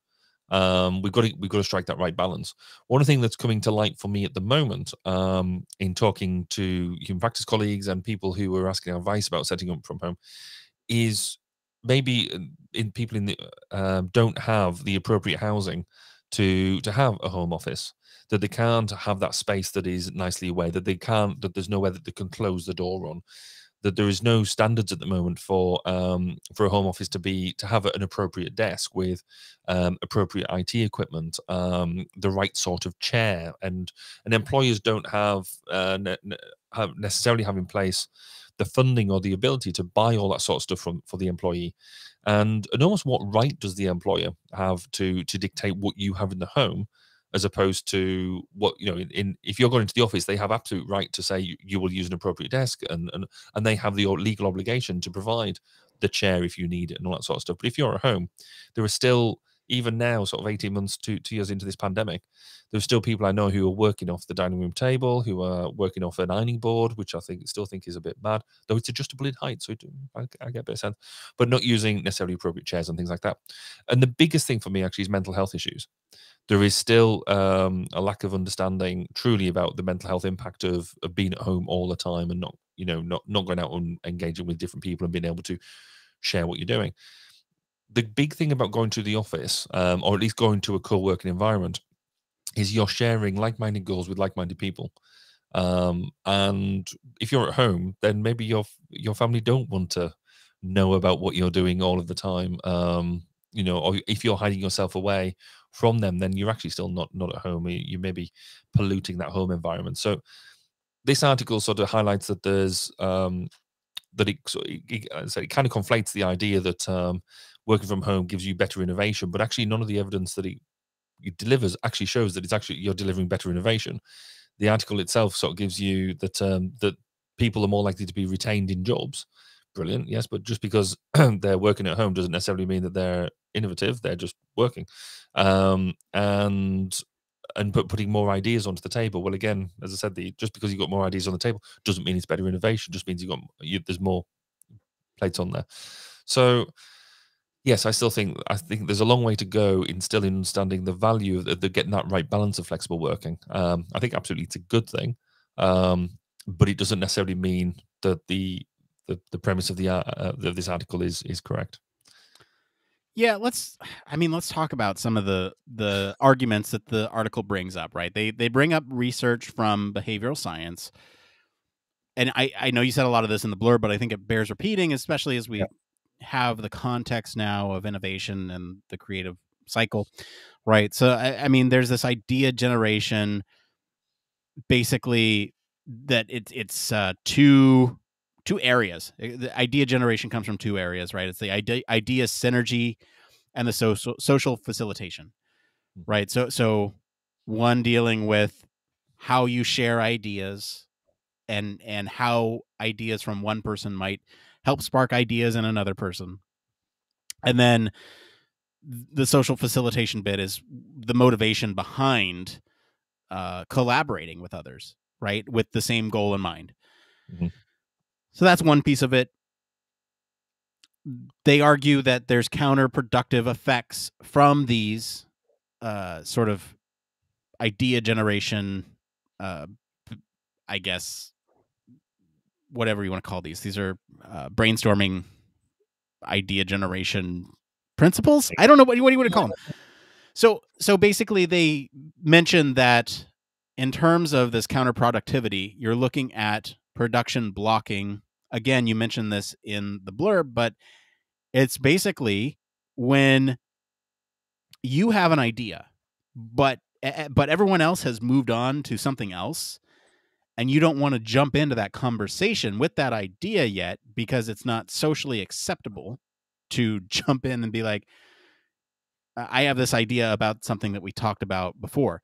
We've got to strike that right balance. One thing that's coming to light for me at the moment, in talking to human practice colleagues and people who are asking advice about setting up from home, is maybe people don't have the appropriate housing to have a home office, that they can't have that space that is nicely away, that there's nowhere that they can close the door on, that there is no standards at the moment for a home office to have an appropriate desk with appropriate IT equipment, the right sort of chair, and employers don't necessarily have in place the funding or the ability to buy all that sort of stuff for the employee. And almost what right does the employer have to dictate what you have in the home, as opposed to what, if you're going into the office, they have absolute right to say you will use an appropriate desk, and they have the legal obligation to provide the chair if you need it and all that sort of stuff. But if you're at home, there are still, even now, sort of 18 months, 2 years into this pandemic, there's still people I know who are working off the dining room table, who are working off an ironing board, which I still think is a bit mad, though it's adjustable in height, so I get a bit of sense, but not using necessarily appropriate chairs and things like that. And the biggest thing for me actually is mental health issues. There is still a lack of understanding truly about the mental health impact of being at home all the time, and not going out and engaging with different people and being able to share what you're doing. The big thing about going to the office, or at least going to a co-working environment, is you're sharing like-minded goals with like-minded people. And if you're at home, then maybe your family don't want to know about what you're doing all of the time. Or if you're hiding yourself away from them, then you're actually still not at home. You may be polluting that home environment. So this article sort of highlights that there's that it kind of conflates the idea that working from home gives you better innovation, but actually none of the evidence that it delivers actually shows that you're delivering better innovation. The article itself sort of gives you that that people are more likely to be retained in jobs. Brilliant, yes, but just because they're working at home doesn't necessarily mean that they're innovative. They're just working, and putting more ideas onto the table. Well, again, as I said, just because you've got more ideas on the table doesn't mean it's better innovation. Just means there's more plates on there. So yes, I think there's a long way to go in still understanding the value of getting that right balance of flexible working. I think absolutely it's a good thing, but it doesn't necessarily mean that the premise of this article is correct. Yeah, let's talk about some of the arguments that the article brings up, right? They bring up research from behavioral science. And I know you said a lot of this in the blurb, but I think it bears repeating, especially as we have the context now of innovation and the creative cycle, right? So, I mean, there's this idea generation, basically, that it's two areas. The idea generation comes from two areas, right? It's the idea synergy and the social facilitation, right? So one dealing with how you share ideas, and how ideas from one person might help spark ideas in another person. And then the social facilitation bit is the motivation behind collaborating with others, right? With the same goal in mind. Mm-hmm. So that's one piece of it. They argue that there's counterproductive effects from these sort of idea generation, I guess, whatever you want to call these. These are brainstorming idea generation principles. I don't know what do you want to call them. So basically, they mention that in terms of this counterproductivity, you're looking at production blocking. Again, you mentioned this in the blurb, but it's basically when you have an idea, but everyone else has moved on to something else, and you don't want to jump into that conversation with that idea yet because it's not socially acceptable to jump in and be like, I have this idea about something that we talked about before.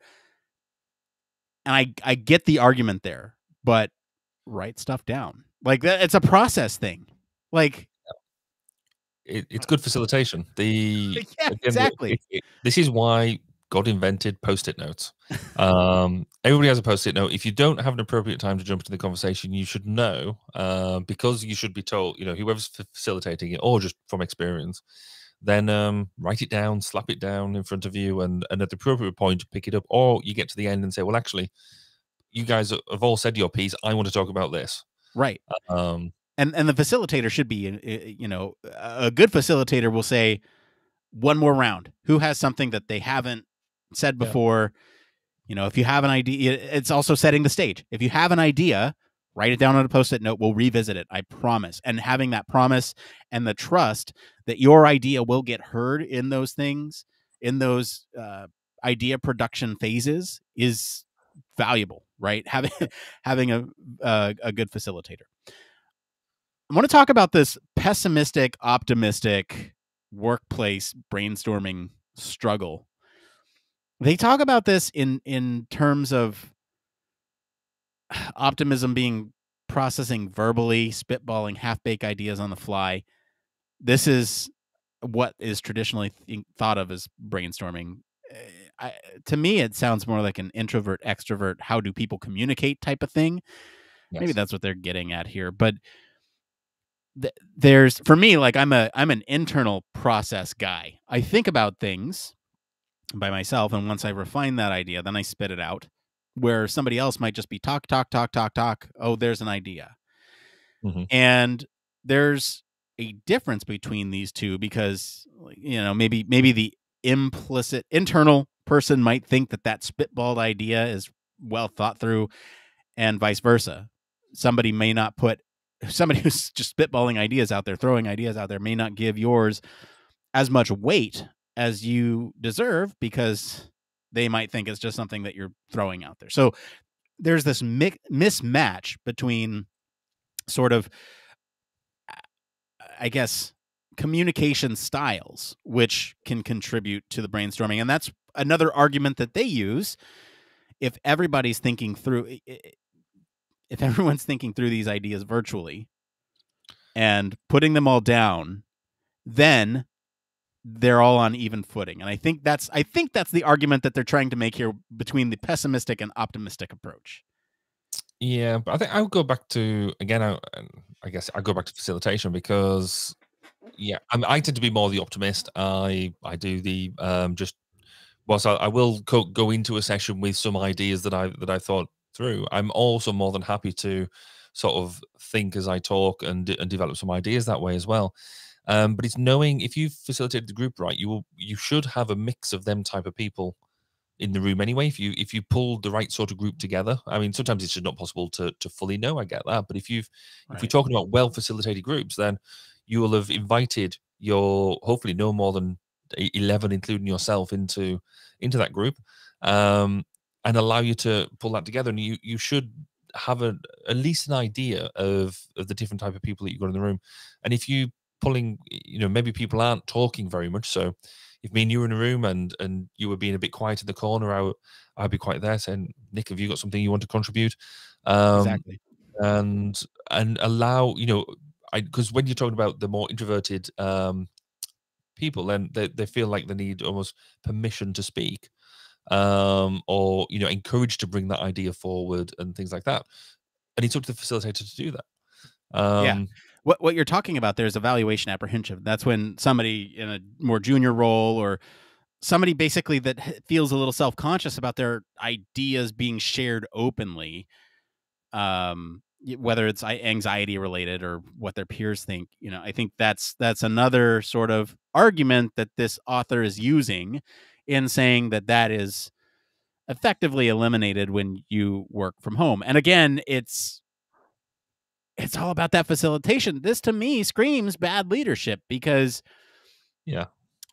And I get the argument there, but write stuff down. Like, it's a process thing. Like, it's good facilitation. Yeah, exactly. This is why God invented Post-it notes. Everybody has a Post-it note. If you don't have an appropriate time to jump into the conversation, you should know, because you should be told, whoever's facilitating it, or just from experience, then write it down, slap it down in front of you, and at the appropriate point, pick it up. Or you get to the end and say, well, actually, you guys have all said your piece. I want to talk about this. Right. And the facilitator should be, a good facilitator will say, one more round. Who has something that they haven't said before? Yeah. If you have an idea, it's also setting the stage. If you have an idea, write it down on a Post-it note. We'll revisit it. I promise. And having that promise and the trust that your idea will get heard in those things, in those idea production phases, is valuable, right? Having a good facilitator. I want to talk about this pessimistic, optimistic workplace brainstorming struggle. They talk about this in terms of optimism being processing verbally, spitballing half-baked ideas on the fly. This is what is traditionally thought of as brainstorming. To me, it sounds more like an introvert, extrovert, how do people communicate type of thing. Yes. Maybe that's what they're getting at here. But there's, for me, like I'm an internal process guy. I think about things by myself, and once I refine that idea, then I spit it out, where somebody else might just be talk. Oh, there's an idea. Mm-hmm. And there's a difference between these two because, maybe the implicit internal person might think that spitballed idea is well thought through, and vice versa. Somebody who's just spitballing ideas out there, throwing ideas out there, may not give yours as much weight as you deserve because they might think it's just something that you're throwing out there. So there's this mismatch between sort of, I guess, communication styles, which can contribute to the brainstorming. And that's another argument that they use. If everybody's thinking through, if everyone's thinking through these ideas virtually and putting them all down, then they're all on even footing. And I think that's the argument that they're trying to make here between the pessimistic and optimistic approach. Yeah, but I think I would go back to, again, I guess I go back to facilitation because, yeah, I tend to be more the optimist. I do the just, whilst I will go into a session with some ideas that I thought through, I'm also more than happy to sort of think as I talk and develop some ideas that way as well. But it's knowing, if you've facilitated the group right, you should have a mix of them type of people in the room anyway. If you pull the right sort of group together, I mean, sometimes it's just not possible to fully know. I get that, but if you're talking about well facilitated groups, then you will have invited your hopefully no more than 11, including yourself, into that group, and allow you to pull that together. And you should have at least an idea of the different type of people that you got in the room. And if you pulling, maybe people aren't talking very much, so if me and you were in a room and you were being a bit quiet in the corner, I'd be quite there saying, Nick, have you got something you want to contribute? Exactly. And allow, because when you're talking about the more introverted people, then they feel like they need almost permission to speak, or encouraged to bring that idea forward and things like that. And it's up to the facilitator to do that. Yeah. What you're talking about there is evaluation apprehension. That's when somebody in a more junior role, or somebody basically that feels a little self-conscious about their ideas being shared openly, whether it's anxiety related or what their peers think. I think that's another sort of argument that this author is using in saying that is effectively eliminated when you work from home. And again, it's all about that facilitation. This to me screams bad leadership, because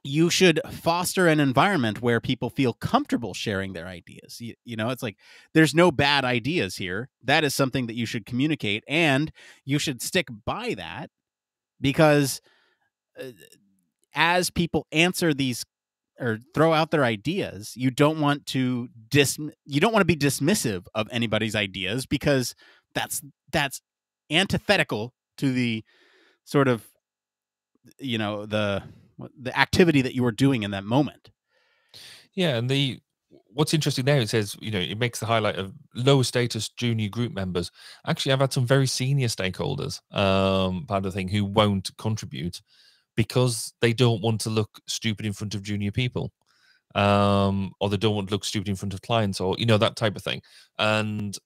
you should foster an environment where people feel comfortable sharing their ideas. It's like there's no bad ideas here. That is something that you should communicate, and you should stick by that, because as people answer these or throw out their ideas, you don't want to be dismissive of anybody's ideas, because that's antithetical to the sort of the activity that you were doing in that moment. Yeah, and what's interesting there, it says, it makes the highlight of low status junior group members. Actually, I've had some very senior stakeholders, part of the thing, who won't contribute because they don't want to look stupid in front of junior people, or they don't want to look stupid in front of clients, or that type of thing. And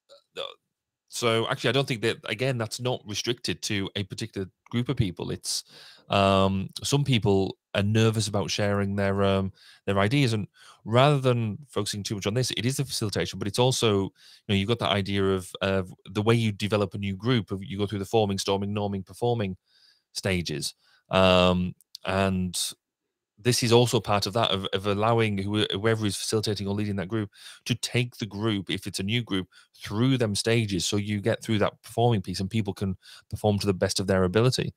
so actually, I don't think that, again, that's not restricted to a particular group of people. It's some people are nervous about sharing their ideas, and rather than focusing too much on this, it is a facilitation, but it's also, you've got that idea of the way you develop a new group. You go through the forming, storming, norming, performing stages, and this is also part of that, of allowing whoever is facilitating or leading that group to take the group, if it's a new group, through them stages, so you get through that performing piece and people can perform to the best of their ability.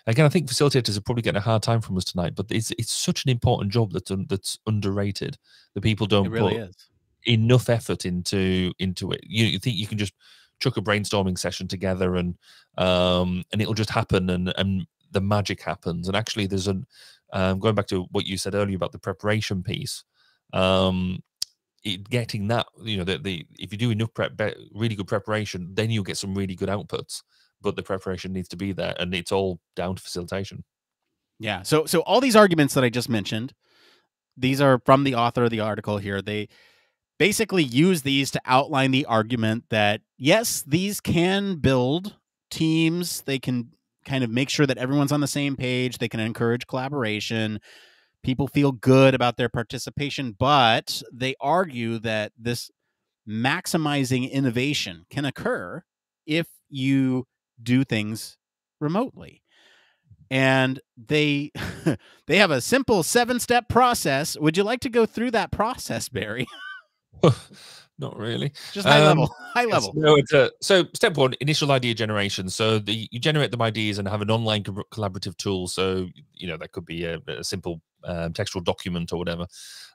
Again, I think facilitators are probably getting a hard time from us tonight, but it's such an important job that's underrated. The people don't put enough effort into it. You think you can just chuck a brainstorming session together and it'll just happen, and the magic happens. And actually, there's going back to what you said earlier about the preparation piece, getting that, if you do enough really good preparation, then you'll get some really good outputs. But the preparation needs to be there, and it's all down to facilitation. Yeah. So all these arguments that I just mentioned, these are from the author of the article here. They basically use these to outline the argument that, yes, these can build teams. They can kind of make sure that everyone's on the same page. They can encourage collaboration. People feel good about their participation, but they argue that this maximizing innovation can occur if you do things remotely. And they they have a simple 7-step process. Would you like to go through that process, Barry? Not really. Just high level. High level. No, so step one, initial idea generation. So you generate them ideas and have an online collaborative tool. So that could be a simple textual document or whatever.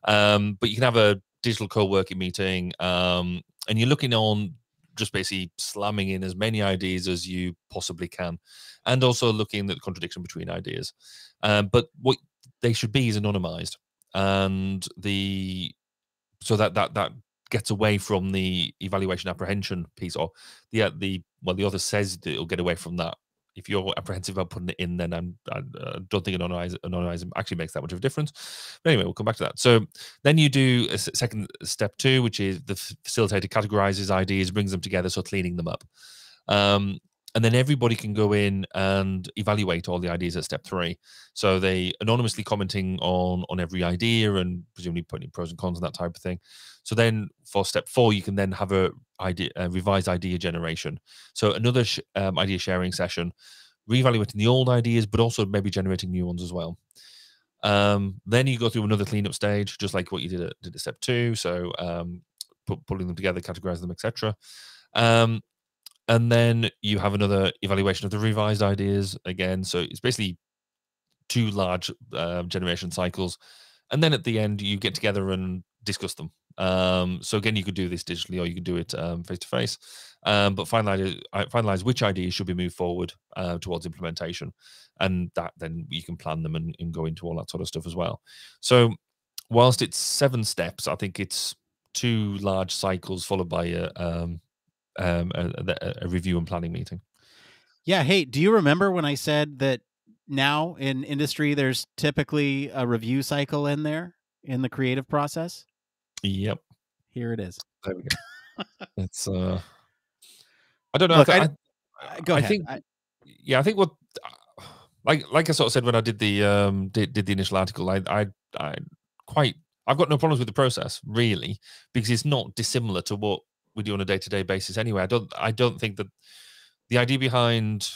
But you can have a digital co-working meeting, and you're looking on just basically slamming in as many ideas as you possibly can, and also looking at the contradiction between ideas. But what they should be is anonymized, and so that gets away from the evaluation apprehension piece, or the author says that it'll get away from that. If you're apprehensive about putting it in, then I don't think anonymizing actually makes that much of a difference. But anyway, we'll come back to that. So then you do a second step 2, which is the facilitator categorizes ideas, brings them together, so cleaning them up. And then everybody can go in and evaluate all the ideas at step 3. So they anonymously commenting on every idea and presumably putting pros and cons and that type of thing. So then for step 4, you can then have a revised idea generation. So another idea sharing session, reevaluating the old ideas, but also maybe generating new ones as well. Then you go through another cleanup stage, just like what you did at step 2. So pulling them together, categorize them, etc. And then you have another evaluation of the revised ideas again. So it's basically 2 large generation cycles. And then at the end, you get together and discuss them. So again, you could do this digitally, or you could do it face-to-face. but finalize which ideas should be moved forward towards implementation, and that then you can plan them and go into all that sort of stuff as well. So whilst it's 7 steps, I think it's 2 large cycles followed by a review and planning meeting. Yeah. Hey, do you remember when I said that now in industry there's typically a review cycle in there in the creative process? Yep. Here it is. There we go. It's I don't know. Look, go I ahead. think I think what like I sort of said when I did the did the initial article, I've got no problems with the process really, because it's not dissimilar to what we do on a day-to-day basis anyway. I don't think that the idea behind,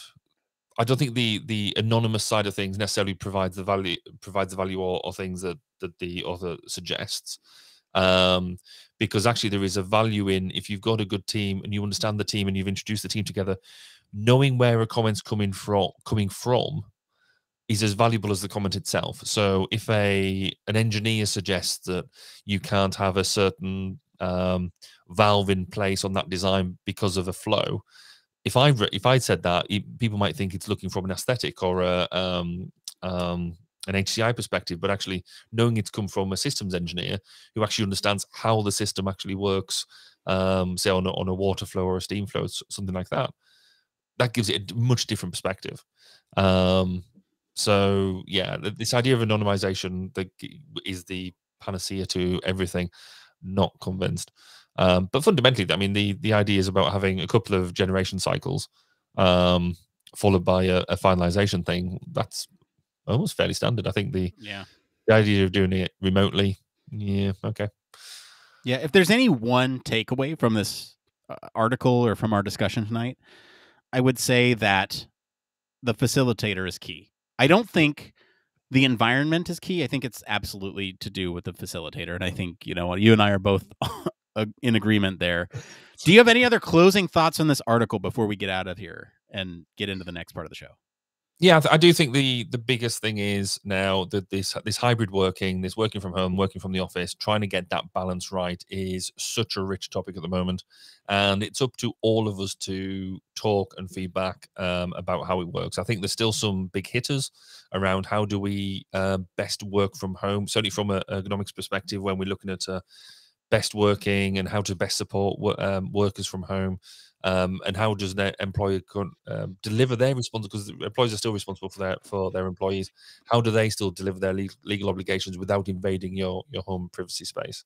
I don't think the anonymous side of things necessarily provides the value or things that the author suggests. Because actually there is a value in, if you've got a good team and you understand the team and you've introduced the team together, knowing where a comment's coming from is as valuable as the comment itself. So if an engineer suggests that you can't have a certain valve in place on that design because of a flow, if I'd said that, people might think it's looking from an aesthetic or an HCI perspective, but actually knowing it's come from a systems engineer who actually understands how the system actually works, say on a water flow or a steam flow, something like that, that gives it a much different perspective. So yeah, this idea of anonymization is the panacea to everything. Not convinced. But fundamentally, I mean, the idea is about having a couple of generation cycles, followed by a finalization thing. That's almost fairly standard. I think the idea of doing it remotely, yeah, okay. Yeah, if there's any one takeaway from this article or from our discussion tonight, I would say that the facilitator is key. I don't think the environment is key. I think it's absolutely to do with the facilitator. And I think, you and I are both in agreement there. Do you have any other closing thoughts on this article before we get out of here and get into the next part of the show? Yeah, I do think the biggest thing is now that this hybrid working, this working from home, working from the office, trying to get that balance right is such a rich topic at the moment. And it's up to all of us to talk and feedback about how it works. I think there's still some big hitters around how do we best work from home, certainly from an ergonomics perspective, when we're looking at best working and how to best support workers from home. And how does their employer deliver their responsibility? Because employers are still responsible for their employees. How do they still deliver their legal obligations without invading your home privacy space?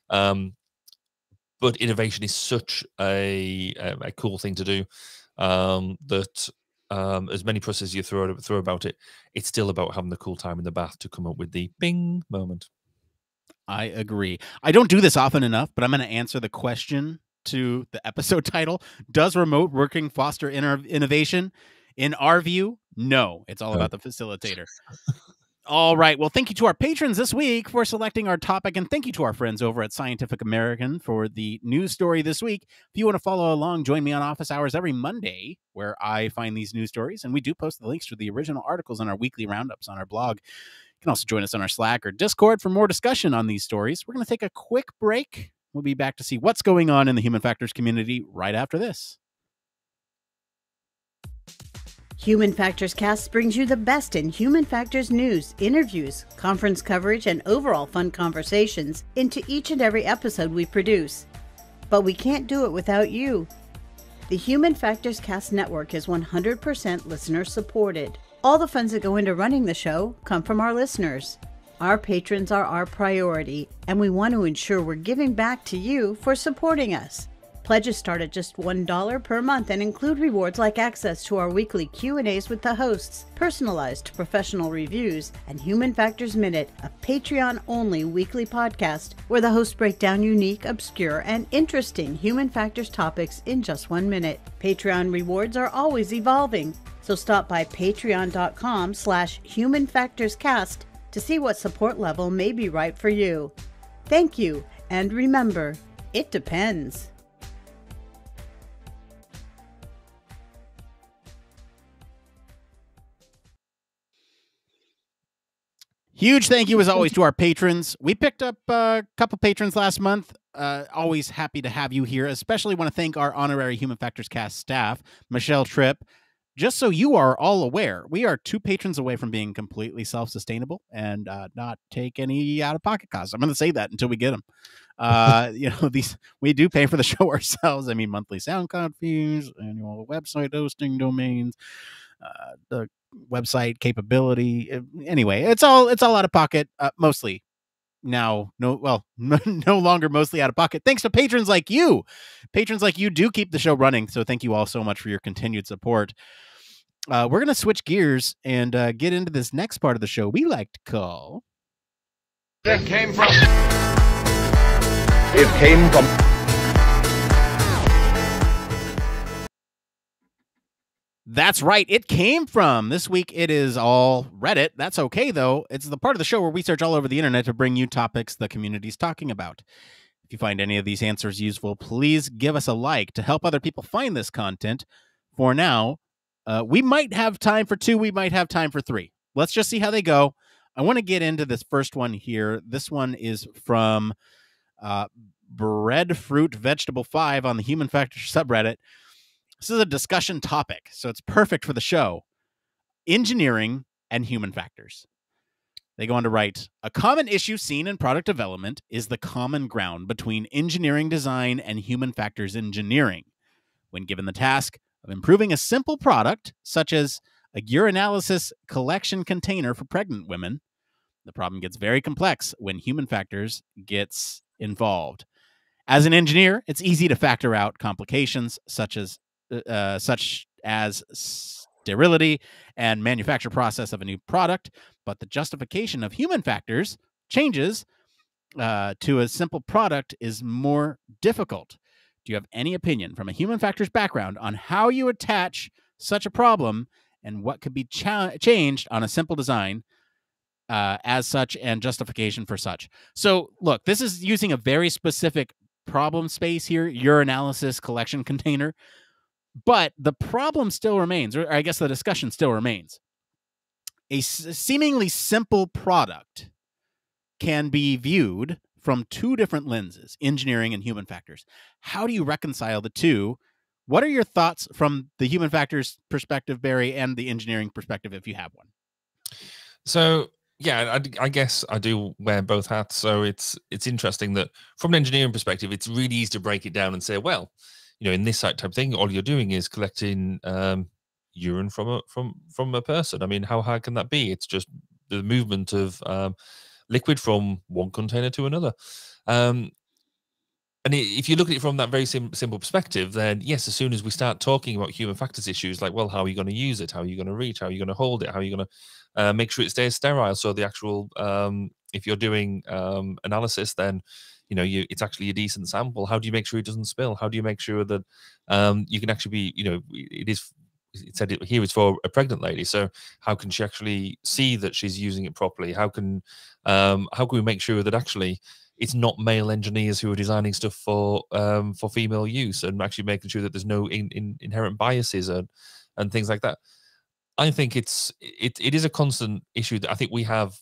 But innovation is such a cool thing to do that as many processes you throw about it, it's still about having the cool time in the bath to come up with the bing moment. I agree. I don't do this often enough, but I'm going to answer the question to the episode title. Does remote working foster innovation? In our view, no. It's all about the facilitator. All right. Well, thank you to our patrons this week for selecting our topic, and thank you to our friends over at Scientific American for the news story this week. If you want to follow along, join me on Office Hours every Monday, where I find these news stories, and we do post the links to the original articles on our weekly roundups on our blog. You can also join us on our Slack or Discord for more discussion on these stories. We're going to take a quick break. We'll be back to see what's going on in the human factors community right after this. Human Factors Cast brings you the best in human factors news, interviews, conference coverage, and overall fun conversations into each and every episode we produce. But we can't do it without you. The Human Factors Cast network is 100% listener supported. All the funds that go into running the show come from our listeners. Our patrons are our priority, and we want to ensure we're giving back to you for supporting us. Pledges start at just $1 per month and include rewards like access to our weekly Q&As with the hosts, personalized professional reviews, and Human Factors Minute, a Patreon-only weekly podcast where the hosts break down unique, obscure, and interesting human factors topics in just 1 minute. Patreon rewards are always evolving, so stop by patreon.com/humanfactorscast to see what support level may be right for you. Thank you, and remember, it depends. Huge thank you, as always, to our patrons. We picked up a couple patrons last month. Always happy to have you here. Especially want to thank our honorary Human Factors Cast staff, Michelle Tripp. Just so you are all aware, we are 2 patrons away from being completely self-sustainable and not take any out-of-pocket costs. I'm going to say that until we get them. We do pay for the show ourselves. I mean, monthly SoundCloud fees, annual website hosting domains, the website capability. Anyway, it's all out of pocket, mostly. Now, no longer mostly out of pocket. Thanks to patrons like you. Patrons like you do keep the show running. So thank you all so much for your continued support. We're going to switch gears and get into this next part of the show we like to call... It came from... That's right. It came from. This week it is all Reddit. That's okay, though. It's the part of the show where we search all over the internet to bring you topics the community's talking about. If you find any of these answers useful, please give us a like to help other people find this content. For now, we might have time for 2. We might have time for 3. Let's just see how they go. I want to get into this first one here. This one is from Breadfruit Vegetable 5 on the Human Factors subreddit. This is a discussion topic, so it's perfect for the show. Engineering and human factors. They go on to write, a common issue seen in product development is the common ground between engineering design and human factors engineering. When given the task of improving a simple product, such as a urinalysis collection container for pregnant women, the problem gets very complex when human factors gets involved. As an engineer, it's easy to factor out complications such as sterility and manufacture process of a new product, but the justification of human factors changes to a simple product is more difficult. Do you have any opinion from a human factors background on how you attach such a problem and what could be changed on a simple design as such and justification for such? So, look, this is using a very specific problem space here, urinalysis collection container. But the problem still remains, or I guess the discussion still remains. A seemingly simple product can be viewed from 2 different lenses, engineering and human factors. How do you reconcile the 2? What are your thoughts from the human factors perspective, Barry, and the engineering perspective, if you have one? So, yeah, I guess I do wear both hats. So it's interesting that from an engineering perspective, it's really easy to break it down and say, well, in this type of thing, all you're doing is collecting urine from a person. I mean, how hard can that be? It's just the movement of liquid from one container to another. And if you look at it from that very simple perspective, then yes, as soon as we start talking about human factors issues, like, well, how are you going to use it? How are you going to reach? How are you going to hold it? How are you going to make sure it stays sterile? So the actual, if you're doing analysis, then it's actually a decent sample. How do you make sure it doesn't spill? How do you make sure that you can actually be, it said here it's for a pregnant lady. So how can she actually see that she's using it properly? How can we make sure that actually it's not male engineers who are designing stuff for female use, and actually making sure that there's no inherent biases and things like that? I think it is a constant issue that I think we have,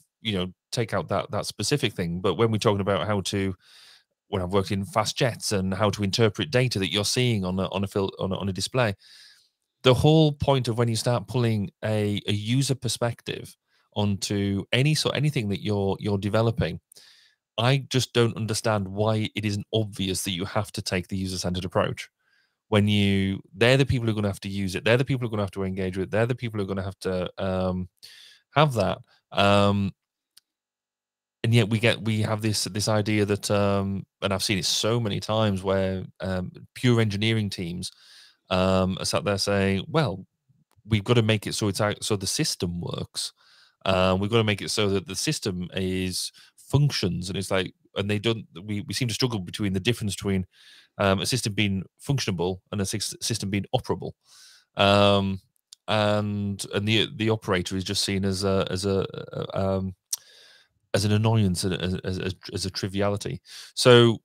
take out that specific thing. But when we're talking about when I've worked in fast jets and how to interpret data that you're seeing on a display, the whole point of when you start pulling a user perspective onto anything that you're developing, I just don't understand why it isn't obvious that you have to take the user-centered approach. When they're the people who are going to have to use it, they're the people who are going to have to engage with it, they're the people who are going to have to have that. And yet we have this idea that, and I've seen it so many times where pure engineering teams are sat there saying, well, we've got to make it so so the system works. We've got to make it so that the system functions, and it's like, and we seem to struggle between the difference between a system being functionable and a system being operable. And the operator is just seen as an annoyance, as a triviality. So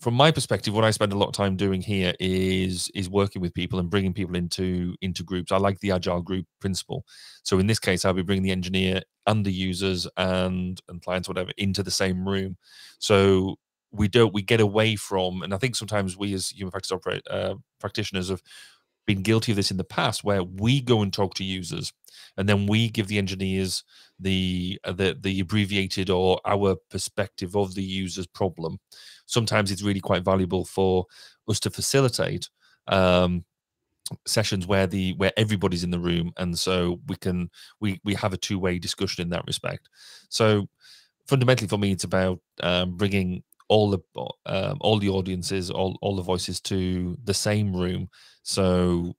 from my perspective, what I spend a lot of time doing here is working with people and bringing people into groups. I like the agile group principle. So in this case, I'll be bringing the engineer and the users and clients, whatever, into the same room. So we get away from, and I think sometimes we as human factors practitioners have been guilty of this in the past, where we go and talk to users, and then we give the engineers the abbreviated or our perspective of the user's problem. Sometimes it's really quite valuable for us to facilitate sessions where everybody's in the room, and so we have a two-way discussion in that respect. So fundamentally, for me, it's about bringing all the audiences, all the voices to the same room, so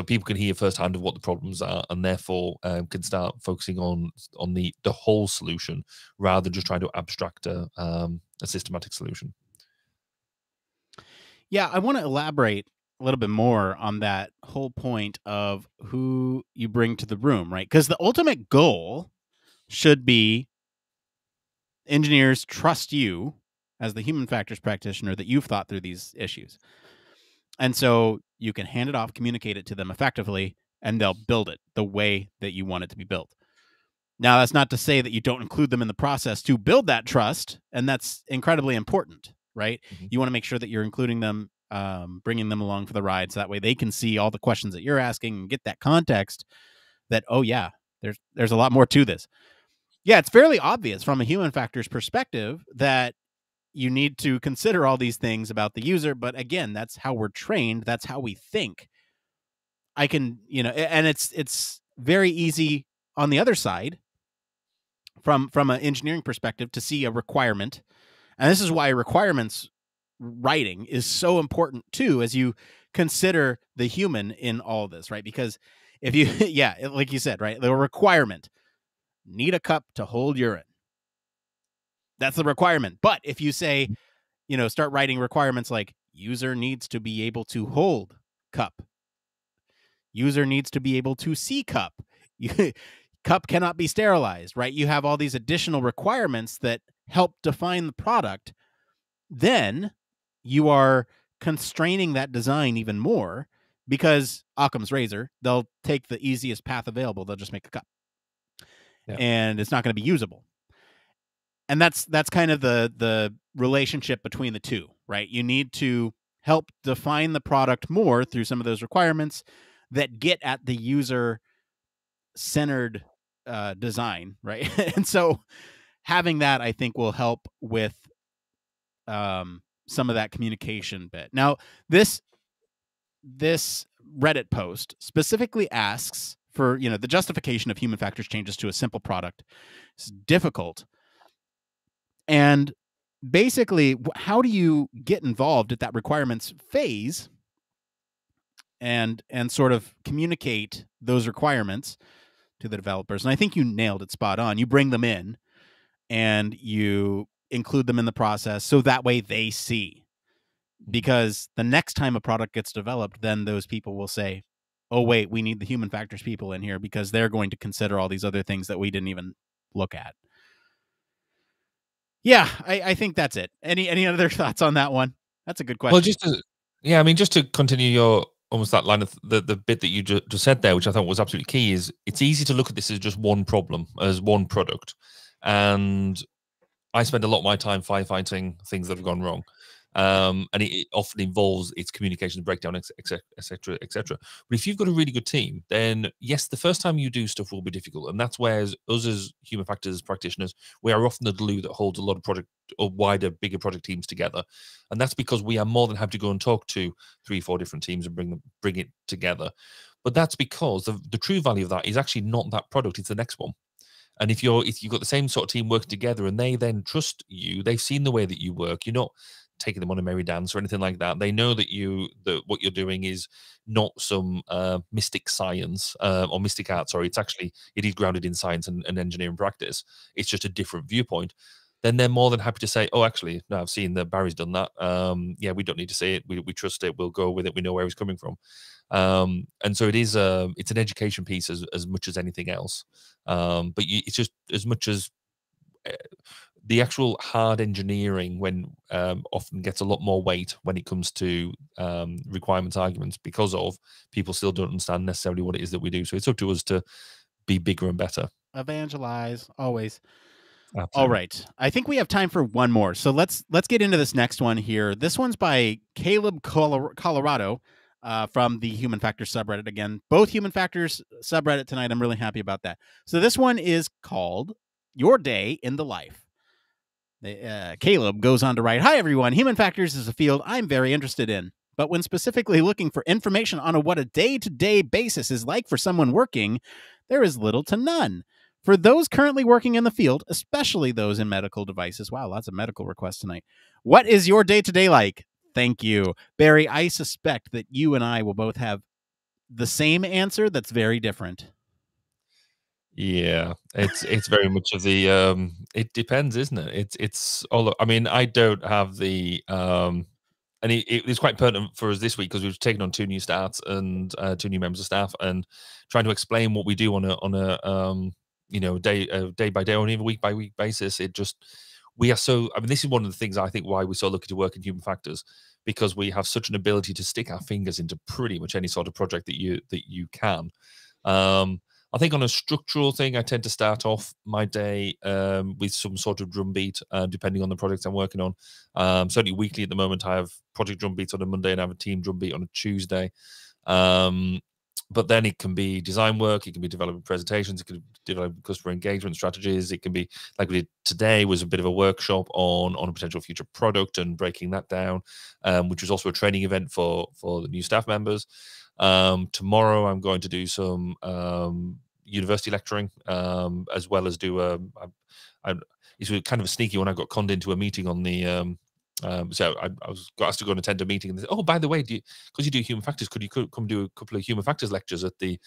people can hear firsthand of what the problems are, and therefore can start focusing on the whole solution rather than just trying to abstract a systematic solution. Yeah, I want to elaborate a little bit more on that whole point of who you bring to the room, right? Because the ultimate goal should be engineers trust you as the human factors practitioner that you've thought through these issues. And so you can hand it off, communicate it to them effectively, and they'll build it the way that you want it to be built. Now, that's not to say that you don't include them in the process to build that trust, and that's incredibly important, right? Mm-hmm. You want to make sure that you're including them, bringing them along for the ride, so that way they can see all the questions that you're asking and get that context that, oh yeah, there's a lot more to this. Yeah, it's fairly obvious from a human factors perspective that you need to consider all these things about the user, but again, that's how we're trained. That's how we think. I can, and it's very easy on the other side from an engineering perspective to see a requirement. And this is why requirements writing is so important too, as you consider the human in all of this, right? Because if you, yeah, like you said, right, the requirement, need a cup to hold urine. That's the requirement. But if you say, start writing requirements like user needs to be able to hold cup, user needs to be able to see cup, cup cannot be sterilized, right? You have all these additional requirements that help define the product. Then you are constraining that design even more, because Occam's razor, they'll take the easiest path available. They'll just make a cup. Yeah. And it's not going to be usable. And that's kind of the relationship between the two, right? You need to help define the product more through some of those requirements that get at the user-centered design, right? And so having that, I think, will help with some of that communication bit. Now, this Reddit post specifically asks for, the justification of human factors changes to a simple product. It's difficult. And basically, how do you get involved at that requirements phase and sort of communicate those requirements to the developers? And I think you nailed it spot on. You bring them in and you include them in the process so that way they see. Because the next time a product gets developed, then those people will say, oh, wait, we need the human factors people in here because they're going to consider all these other things that we didn't even look at. Yeah, I think that's it. Any other thoughts on that one? That's a good question. Well, just to continue your almost that line of the bit that you just said there, which I thought was absolutely key, is it's easy to look at this as just one problem, as one product. And I spend a lot of my time firefighting things that have gone wrong. And it often involves its communication breakdown, etc., etc. But if you've got a really good team, then yes, the first time you do stuff will be difficult, and that's where us as human factors practitioners, we are often the glue that holds a lot of project or wider, bigger project teams together. And that's because we are more than happy to go and talk to 3-4 different teams and bring it together. But that's because the true value of that is actually not that product; it's the next one. And if you've got the same sort of team working together, and they then trust you, they've seen the way that you work. You're not taking them on a merry dance or anything like that. They know that what you're doing is not some mystic science or mystic art. Sorry, it is grounded in science and engineering practice. It's just a different viewpoint. Then they're more than happy to say, oh, actually, no, I've seen that Barry's done that. Yeah, we don't need to say it. We trust it. We'll go with it. We know where he's coming from. And so it's an education piece as much as anything else. But it's just as much as the actual hard engineering often gets a lot more weight when it comes to requirements arguments, because of people still don't understand necessarily what it is that we do. So it's up to us to be bigger and better. Evangelize always. Absolutely. All right. I think we have time for one more. So let's get into this next one here. This one's by Caleb Colorado from the Human Factors subreddit. Again, both Human Factors subreddit tonight. I'm really happy about that. So this one is called Your Day in the Life. Caleb goes on to write, "Hi, everyone. Human Factors is a field I'm very interested in. But when specifically looking for information on what a day-to-day basis is like for someone working, there is little to none. For those currently working in the field, especially those in medical devices," wow, lots of medical requests tonight, "what is your day-to-day like? Thank you." Barry, I suspect that you and I will both have the same answer that's very different. Yeah, it's very much of the it depends, isn't it? It's all, I mean, I don't have the and it was quite pertinent for us this week because we've taken on 2 new staffs and 2 new members of staff, and trying to explain what we do on a you know, day by day or even week by week basis. It just, we are so, I mean, this is one of the things I think why we're so lucky to work in Human Factors, because we have such an ability to stick our fingers into pretty much any sort of project that you can. I think on a structural thing, I tend to start off my day with some sort of drum beat, depending on the project I'm working on. Certainly weekly at the moment, I have project drum beats on a Monday and I have a team drum beat on a Tuesday. But then it can be design work, it can be developing presentations, it can be developing customer engagement strategies. It can be, like we did today, was a bit of a workshop on a potential future product and breaking that down, which was also a training event for the new staff members. Tomorrow I'm going to do some university lecturing, as well as do it's kind of a sneaky one. I got conned into a meeting on the so I was asked to go and attend a meeting, and they said, "Oh, by the way, because you do human factors, could you come do a couple of human factors lectures at the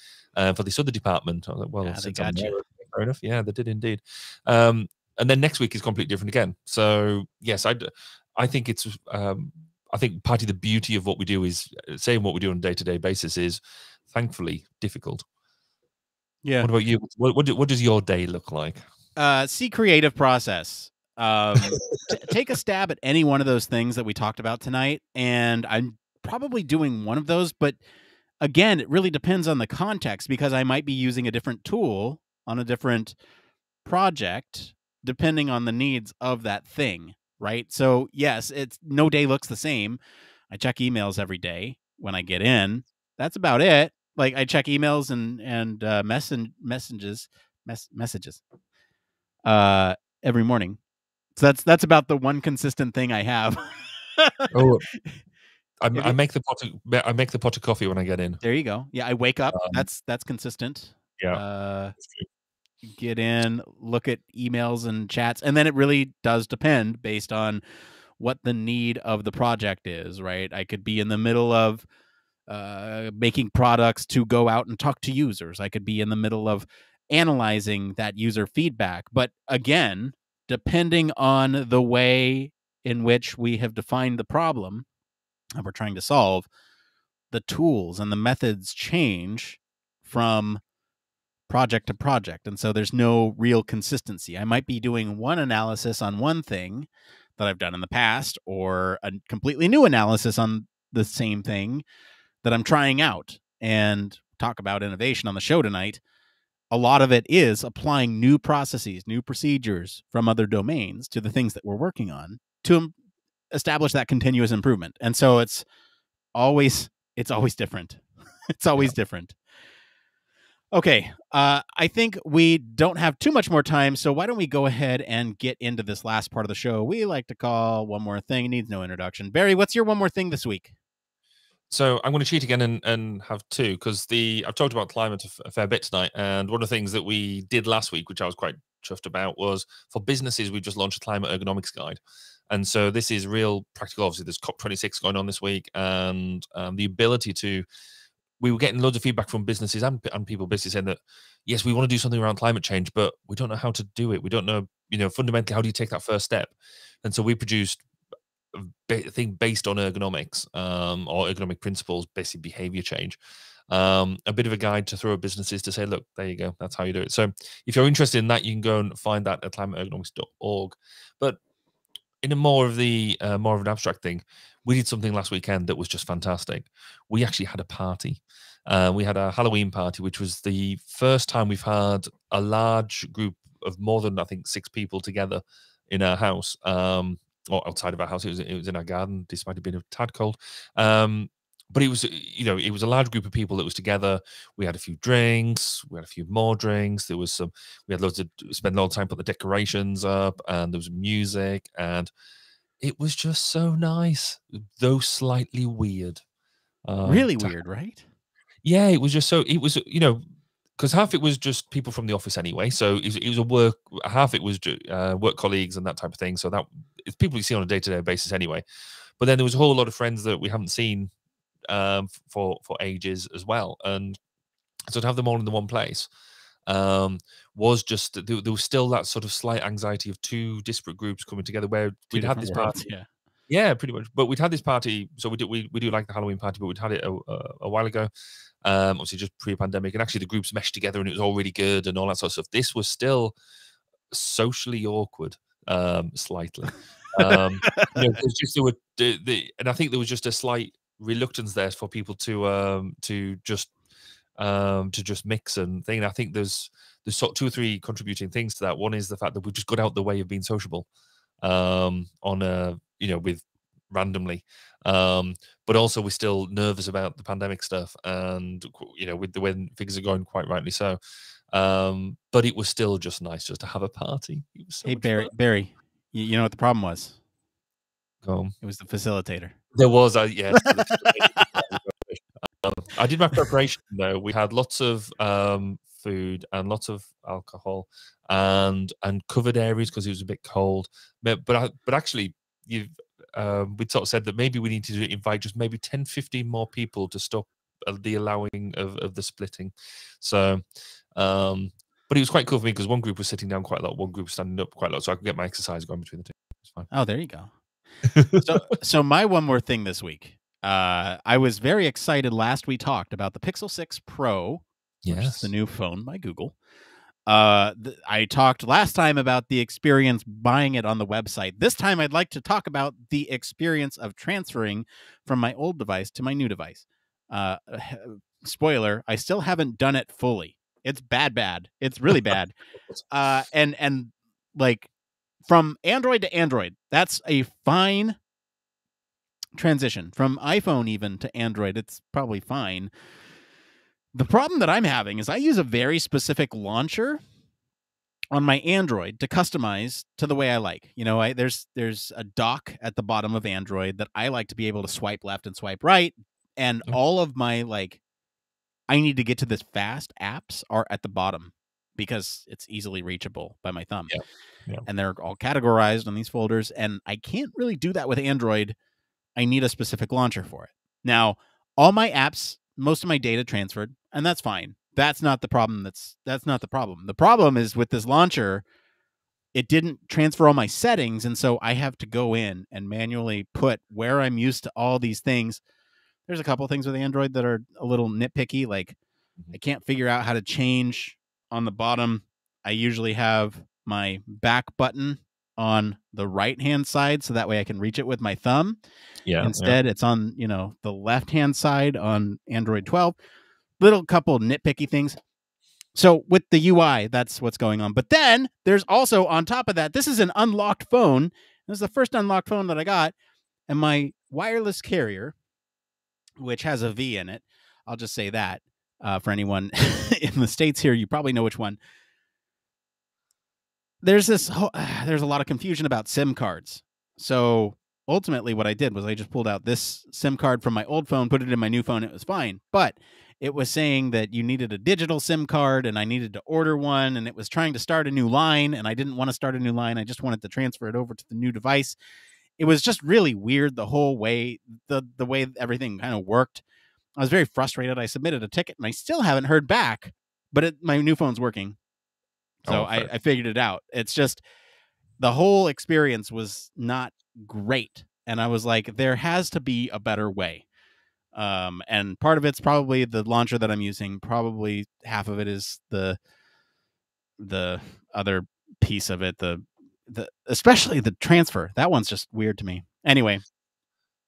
for this other department?" I was like, "Well, Yeah, they since got I'm there, you. fair enough." Yeah, they did indeed. And then next week is completely different again. So yes, I think it's I think part of the beauty of what we do is saying what we do on a day-to-day basis is thankfully difficult. Yeah. What about you? What does your day look like? See creative process. Take a stab at any one of those things that we talked about tonight, and I'm probably doing one of those, but again, it really depends on the context, because I might be using a different tool on a different project depending on the needs of that thing, right? So yes, it's no day looks the same. I check emails every day when I get in. That's about it. Like, I check emails and messages every morning. So that's about the one consistent thing I have. Oh, I you- make the pot of coffee when I get in. There you go. Yeah, I wake up. That's consistent. Yeah. Get in, look at emails and chats, and then it really does depend based on what the need of the project is, right? I could be in the middle of making products to go out and talk to users. I could be in the middle of analyzing that user feedback. But again, depending on the way in which we have defined the problem that we're trying to solve, the tools and the methods change from project to project. And so there's no real consistency. I might be doing one analysis on one thing that I've done in the past, or a completely new analysis on the same thing that I'm trying out. And talk about innovation on the show tonight. A lot of it is applying new processes, new procedures from other domains to the things that we're working on to establish that continuous improvement. And so it's always different. It's always different. Okay, I think we don't have too much more time, so why don't we go ahead and get into this last part of the show we like to call One More Thing. It needs no introduction. Barry, what's your one more thing this week? So I'm going to cheat again and have 2, because I've talked about climate a fair bit tonight, and one of the things that we did last week, which I was quite chuffed about, was for businesses, we just launched a climate ergonomics guide. And so this is real practical. Obviously, there's COP26 going on this week, and the ability to, we were getting loads of feedback from businesses and people basically saying that, yes, we want to do something around climate change, but we don't know how to do it. We don't know, fundamentally, how do you take that first step? And so we produced a thing based on ergonomics, or ergonomic principles, basically behavior change. a bit of a guide to throw businesses to say, look, there you go, that's how you do it. So if you're interested in that, you can go and find that at climateergonomics.org. But in a more of an abstract thing, we did something last weekend that was just fantastic. We actually had a party. We had a Halloween party, which was the first time we've had a large group of more than, I think, 6 people together in our house, or outside of our house. It was in our garden, despite it being a tad cold. But it was, it was a large group of people that was together. We had a few drinks, we had a few more drinks. There was we had spent a lot of time putting the decorations up, and there was music, and it was just so nice, though slightly weird. Really weird, right? Yeah, it was just because half it was just people from the office anyway. So it was a work, half it was work colleagues and that type of thing. So that it's people you see on a day-to-day basis anyway. But then there was a whole lot of friends that we haven't seen for ages as well, and so to have them all in the one place was just there was still that sort of slight anxiety of 2 disparate groups coming together, where we'd had this party. Yeah, pretty much. But we'd had this party, so we do like the Halloween party, but we'd had it a while ago, obviously just pre-pandemic, and actually the groups meshed together and it was all really good and all that sort of stuff. This was still socially awkward, slightly. There's just and I think there was just a slight reluctance there for people to just mix and thing. I think there's sort of 2 or 3 contributing things to that. One is the fact that we've just got out the way of being sociable, with randomly, but also we're still nervous about the pandemic stuff, and with the way things are going, quite rightly so. But it was still just nice just to have a party. It was so hey, Barry, you know what the problem was? It was the facilitator. There was, yes. I did my preparation though. We had lots of food and lots of alcohol and covered areas because it was a bit cold. But actually, we sort of said that maybe we need to invite just maybe 10, 15 more people to stop the allowing of the splitting. So, but it was quite cool for me because one group was sitting down quite a lot, one group was standing up quite a lot, so I could get my exercise going between the 2. It's fine. Oh, there you go. So my one more thing this week. I was very excited last we talked about the Pixel 6 Pro, which is the new phone by Google. I talked last time about the experience buying it on the website. This time I'd like to talk about the experience of transferring from my old device to my new device. Spoiler, I still haven't done it fully. It's bad. It's really bad. And like from Android to Android, that's a fine transition. From iPhone even to Android, it's probably fine. The problem that I'm having is I use a very specific launcher on my Android to customize to the way I like. There's a dock at the bottom of Android that I like to be able to swipe left and swipe right, and all of my I need to get to this fast apps are at the bottom because it's easily reachable by my thumb. Yeah. And they're all categorized on these folders, and I can't really do that with Android. I need a specific launcher for it. Now, all my apps, most of my data transferred, and that's fine. That's not the problem. That's not the problem. The problem is with this launcher, it didn't transfer all my settings, and so I have to go in and manually put where I'm used to all these things. There's a couple things with Android that are a little nitpicky, like I can't figure out how to change on the bottom. I usually have my back button on the right-hand side, so that way I can reach it with my thumb. Instead, it's on, the left-hand side on Android 12. Little couple nitpicky things. So with the UI, that's what's going on. But then there's also, on top of that, this is an unlocked phone. This is the first unlocked phone that I got. And my wireless carrier, which has a V in it, I'll just say that for anyone in the States here, you probably know which one. There's a lot of confusion about SIM cards. So ultimately what I did was I just pulled out this SIM card from my old phone, put it in my new phone. It was fine. But it was saying that you needed a digital SIM card and I needed to order one, and it was trying to start a new line, and I didn't want to start a new line. I just wanted to transfer it over to the new device. It was just really weird the whole way, the way everything kind of worked. I was very frustrated. I submitted a ticket and I still haven't heard back, but my new phone's working. So I figured it out. It's just the whole experience was not great. And I was like, there has to be a better way. And part of it's probably the launcher that I'm using. Probably half of it is the other piece of it, the especially the transfer. That one's just weird to me. Anyway,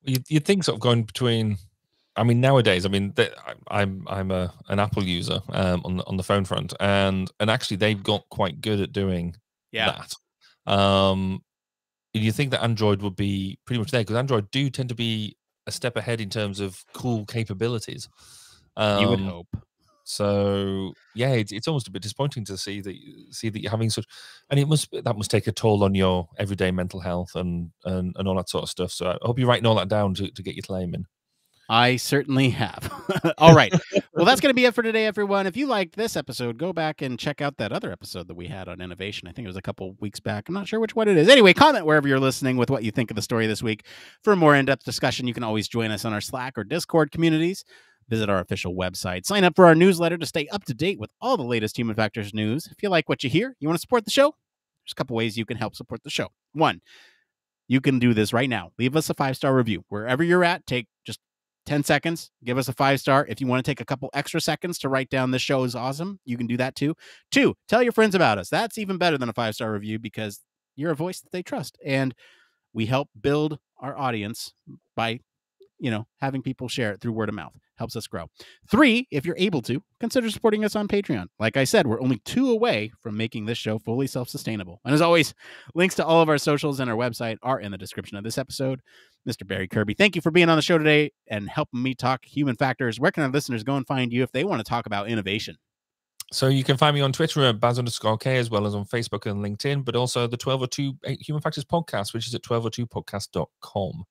you'd think sort of going between. I mean, nowadays, I mean, I'm an Apple user on the phone front, and actually they've got quite good at doing that. You think that Android would be pretty much there, because Android do tend to be a step ahead in terms of cool capabilities. You would hope. So yeah, it's almost a bit disappointing to see that you're having such, and that must take a toll on your everyday mental health and all that sort of stuff. So I hope you're writing all that down to get your claim in. I certainly have. All right. Well, that's going to be it for today, everyone. If you liked this episode, go back and check out that other episode that we had on innovation. I think it was a couple weeks back. I'm not sure which one it is. Anyway, comment wherever you're listening with what you think of the story this week. For a more in-depth discussion, you can always join us on our Slack or Discord communities. Visit our official website. Sign up for our newsletter to stay up to date with all the latest Human Factors news. If you like what you hear, you want to support the show, there's a couple ways you can help support the show. One, you can do this right now. Leave us a 5-star review. Wherever you're at, take just 10 seconds, give us a 5-star. If you want to take a couple extra seconds to write down this show is awesome, you can do that too. 2, tell your friends about us. That's even better than a 5-star review, because you're a voice that they trust. And we help build our audience by, having people share it through word of mouth. Helps us grow. 3, if you're able to, consider supporting us on Patreon. Like I said, we're only 2 away from making this show fully self-sustainable. And as always, links to all of our socials and our website are in the description of this episode. Mr. Barry Kirby, thank you for being on the show today and helping me talk human factors. Where can our listeners go and find you if they want to talk about innovation? So you can find me on Twitter at Baz_K, as well as on Facebook and LinkedIn, but also the 1202 Human Factors podcast, which is at 1202podcast.com.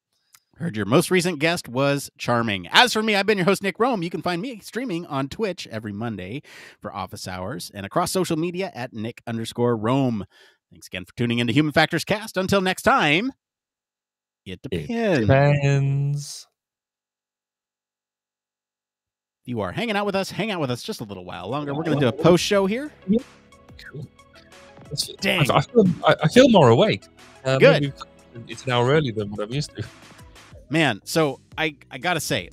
Heard your most recent guest was charming. As for me, I've been your host, Nick Roome. You can find me streaming on Twitch every Monday for office hours and across social media at Nick_Roome. Thanks again for tuning into Human Factors Cast. Until next time, it depends. If you are hanging out with us, hang out with us just a little while longer. We're going to do a post show here. Cool. Dang. I feel more awake. Good. It's an hour earlier than what I'm used to. Man, so I gotta say,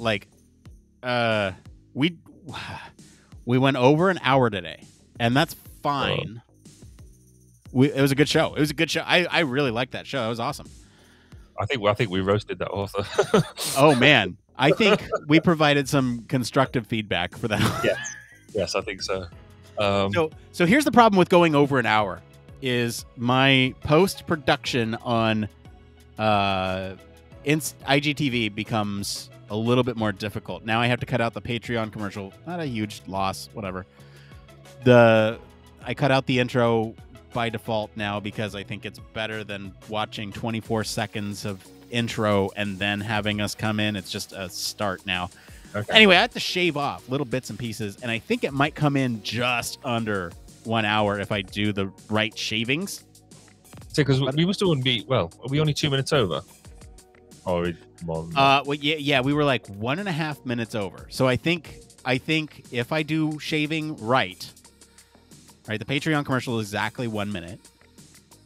we went over an hour today, and that's fine. It was a good show. I really liked that show. It was awesome. I think we roasted that author. Oh man, I think we provided some constructive feedback for that. Yes, I think so. So here's the problem with going over an hour: is my post production on IGTV becomes a little bit more difficult. Now I have to cut out the Patreon commercial. Not a huge loss, whatever. I cut out the intro by default now because I think it's better than watching 24 seconds of intro and then having us come in. It's just a start now. Okay. Anyway, I have to shave off little bits and pieces, and I think it might come in just under 1 hour if I do the right shavings. So, because we must only be, are we only 2 minutes over? Or more than that? We were like 1.5 minutes over. So I think if I do shaving right, the Patreon commercial is exactly 1 minute,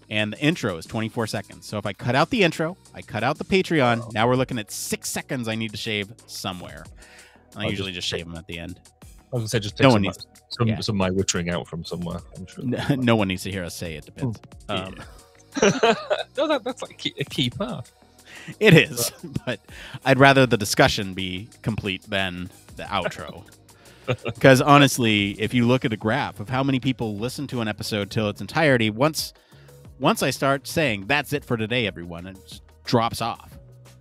and the intro is 24 seconds. So if I cut out the intro, I cut out the Patreon, now we're looking at 6 seconds I need to shave somewhere. I usually just shave them at the end. I was going to say, just take some of my wittering out from somewhere. I'm sure. No one needs to hear us say it depends. No, that's like a key part. It is, but I'd rather the discussion be complete than the outro. Because honestly, if you look at a graph of how many people listen to an episode till its entirety, once I start saying that's it for today, everyone, it just drops off.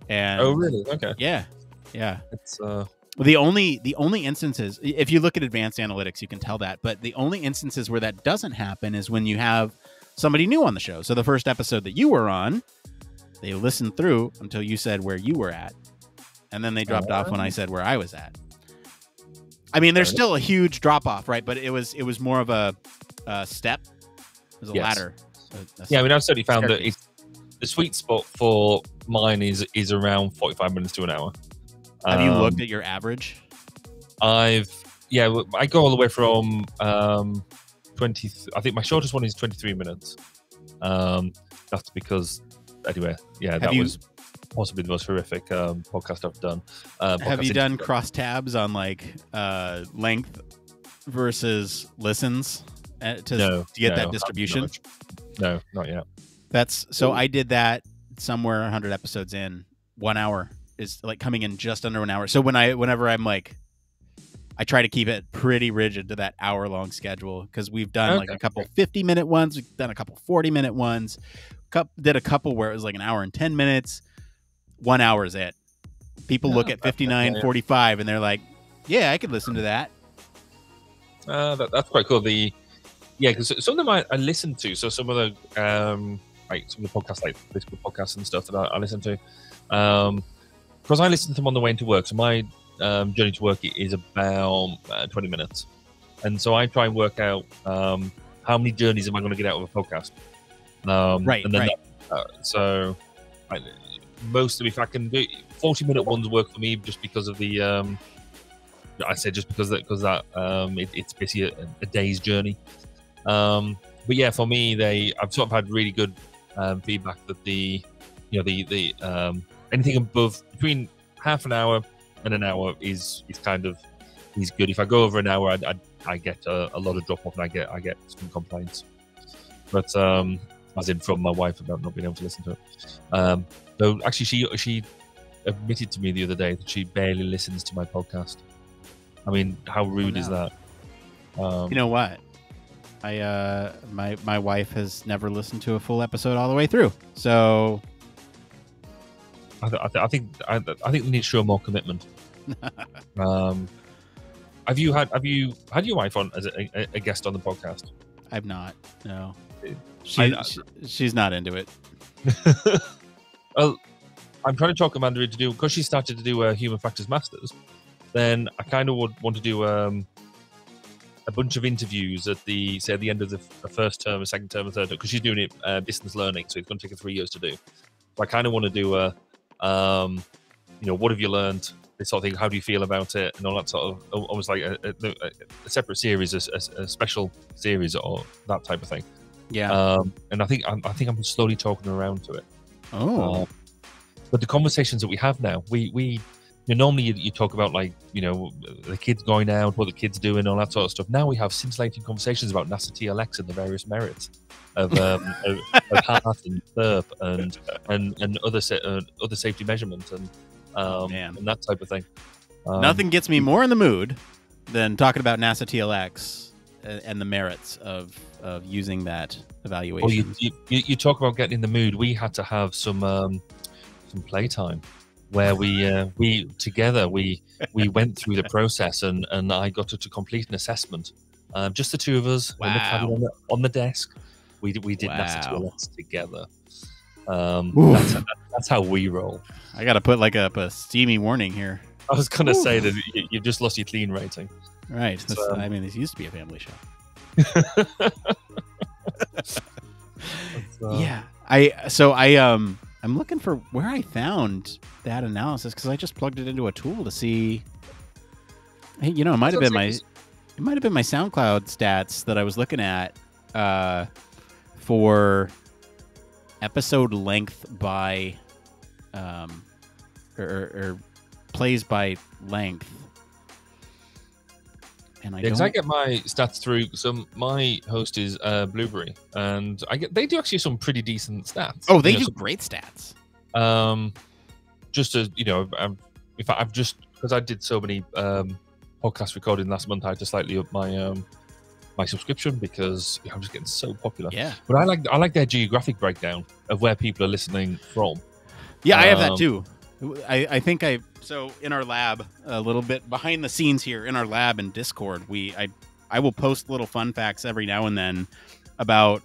And oh, really? Okay. Yeah. It's the only instances, if you look at advanced analytics, you can tell that. But the only instances where that doesn't happen is when you have somebody new on the show. So the first episode that you were on, they listened through until you said where you were at, and then they dropped off when I said where I was at. I mean, there's still a huge drop off, right? But it was more of a step. It was a ladder. I mean, I've certainly found that the sweet spot for mine is around 45 minutes to an hour. Have you looked at your average? I go all the way from 20. I think my shortest one is 23 minutes. That's because. Anyway, possibly the most horrific podcast I've done. Have you done cross tabs on like length versus listens to get that distribution? No, not yet. That's so. I did that somewhere 100 episodes in. 1 hour is like coming in just under 1 hour. So whenever I'm like, I try to keep it pretty rigid to that hour-long schedule because we've done like a couple 50-minute ones, we've done a couple 40-minute ones, did a couple where it was like an hour and 10 minutes. 1 hour is it. People look at 59, 45, and they're like, "Yeah, I could listen to that." That's quite cool. Because some of them I listen to. So some of the like some of the podcasts, like political podcasts and stuff that I listen to, because I listen to them on the way into work. So my journey to work is about 20 minutes, and so I try and work out how many journeys am I going to get out of a podcast. So most of, if I can do 40-minute ones, work for me just because of the I say just because that it's basically a day's journey. But yeah, for me, I've sort of had really good feedback that the anything above between half an hour and an hour is good. If I go over an hour, I get a lot of drop off, and I get some complaints. But as in from my wife about not being able to listen to it. So actually, she admitted to me the other day that she barely listens to my podcast. I mean, how rude is that? You know what? My wife has never listened to a full episode all the way through. So I think we need to show more commitment. Have you had your wife on as a guest on the podcast? I've not. No, she's not into it. Well, I'm trying to talk Amanda into do, because she started to do a Human Factors Masters. Then I kind of would want to do a bunch of interviews at the end of the first term, a second term, a third term, because she's doing it distance learning, so it's going to take her 3 years to do. So I kind of want to do what have you learned? This sort of thing. How do you feel about it? And all that sort of almost like a separate series, a special series, or that type of thing. Yeah. And I think I'm slowly talking around to it. Oh. But the conversations that we have now, we normally you talk about like the kids going out, what the kids doing, all that sort of stuff. Now we have scintillating conversations about NASA TLX and the various merits of HART and SERP and other safety measurements and that type of thing. Nothing gets me more in the mood than talking about NASA TLX and the merits of using that evaluation. Well, you talk about getting in the mood. We had to have some playtime where we together went through the process and I got her to complete an assessment. Just the two of us. Wow. On the desk. We did NASA TLX together. That's how we roll. I got to put like a steamy warning here. I was going to say that you've just lost your clean rating. Right. I mean, this used to be a family show. Yeah. I'm looking for where I found that analysis because I just plugged it into a tool to see. Hey, it might have been my SoundCloud stats that I was looking at for episode length by or plays by length. And I get my stats through. So my host is Blueberry, and they do actually some pretty decent stats. Oh, they do great stats. Just as if I've just because I did so many podcast recording last month, I had to slightly up my my subscription because I'm just getting so popular. Yeah, but I like their geographic breakdown of where people are listening from. Yeah, I have that too. I think so in our lab, a little bit behind the scenes here in our lab in Discord, I will post little fun facts every now and then about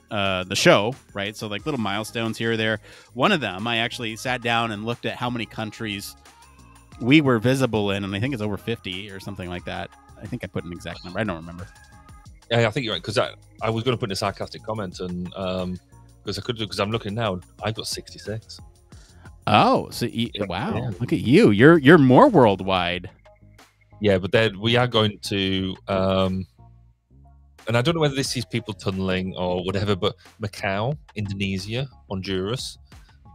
the show, right? So like little milestones here or there. One of them, I actually sat down and looked at how many countries we were visible in, and I think it's over 50 or something like that. I think I put an exact number. I don't remember. Yeah, I think you're right, because I was going to put in a sarcastic comment, and because I'm looking now, I've got 66. Oh, so wow! Yeah. Look at you. You're more worldwide. Yeah, but then we are going to, and I don't know whether this is people tunneling or whatever, but Macau, Indonesia, Honduras,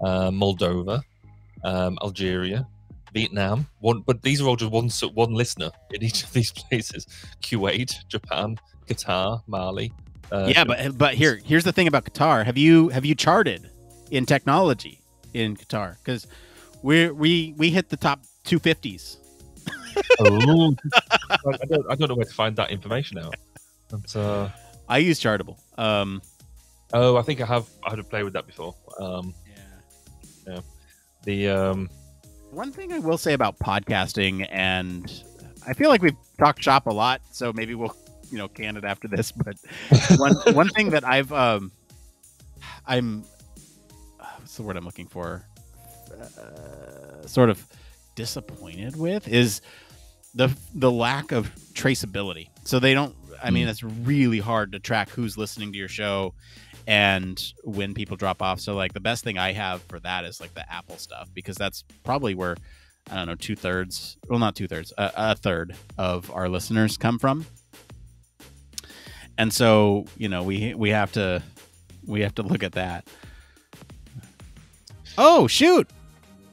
Moldova, Algeria, Vietnam. But these are all just one listener in each of these places: Kuwait, Japan, Qatar, Mali. Yeah, but here's the thing about Qatar. Have you charted in technology in Qatar? Because we hit the top 250s. Oh, I don't know where to find that information out. But, I use Chartable. Oh, I think I have had to play with that before. Yeah. The one thing I will say about podcasting, and I feel like we've talked shop a lot, so maybe we'll can it after this. But one thing that I'm what's the word I'm looking for? Sort of disappointed with is the lack of traceability. So they don't. I mean, it's really hard to track who's listening to your show and when people drop off. So like the best thing I have for that is like the Apple stuff, because that's probably where, I don't know, a third of our listeners come from. And so, we have to look at that. Oh, shoot.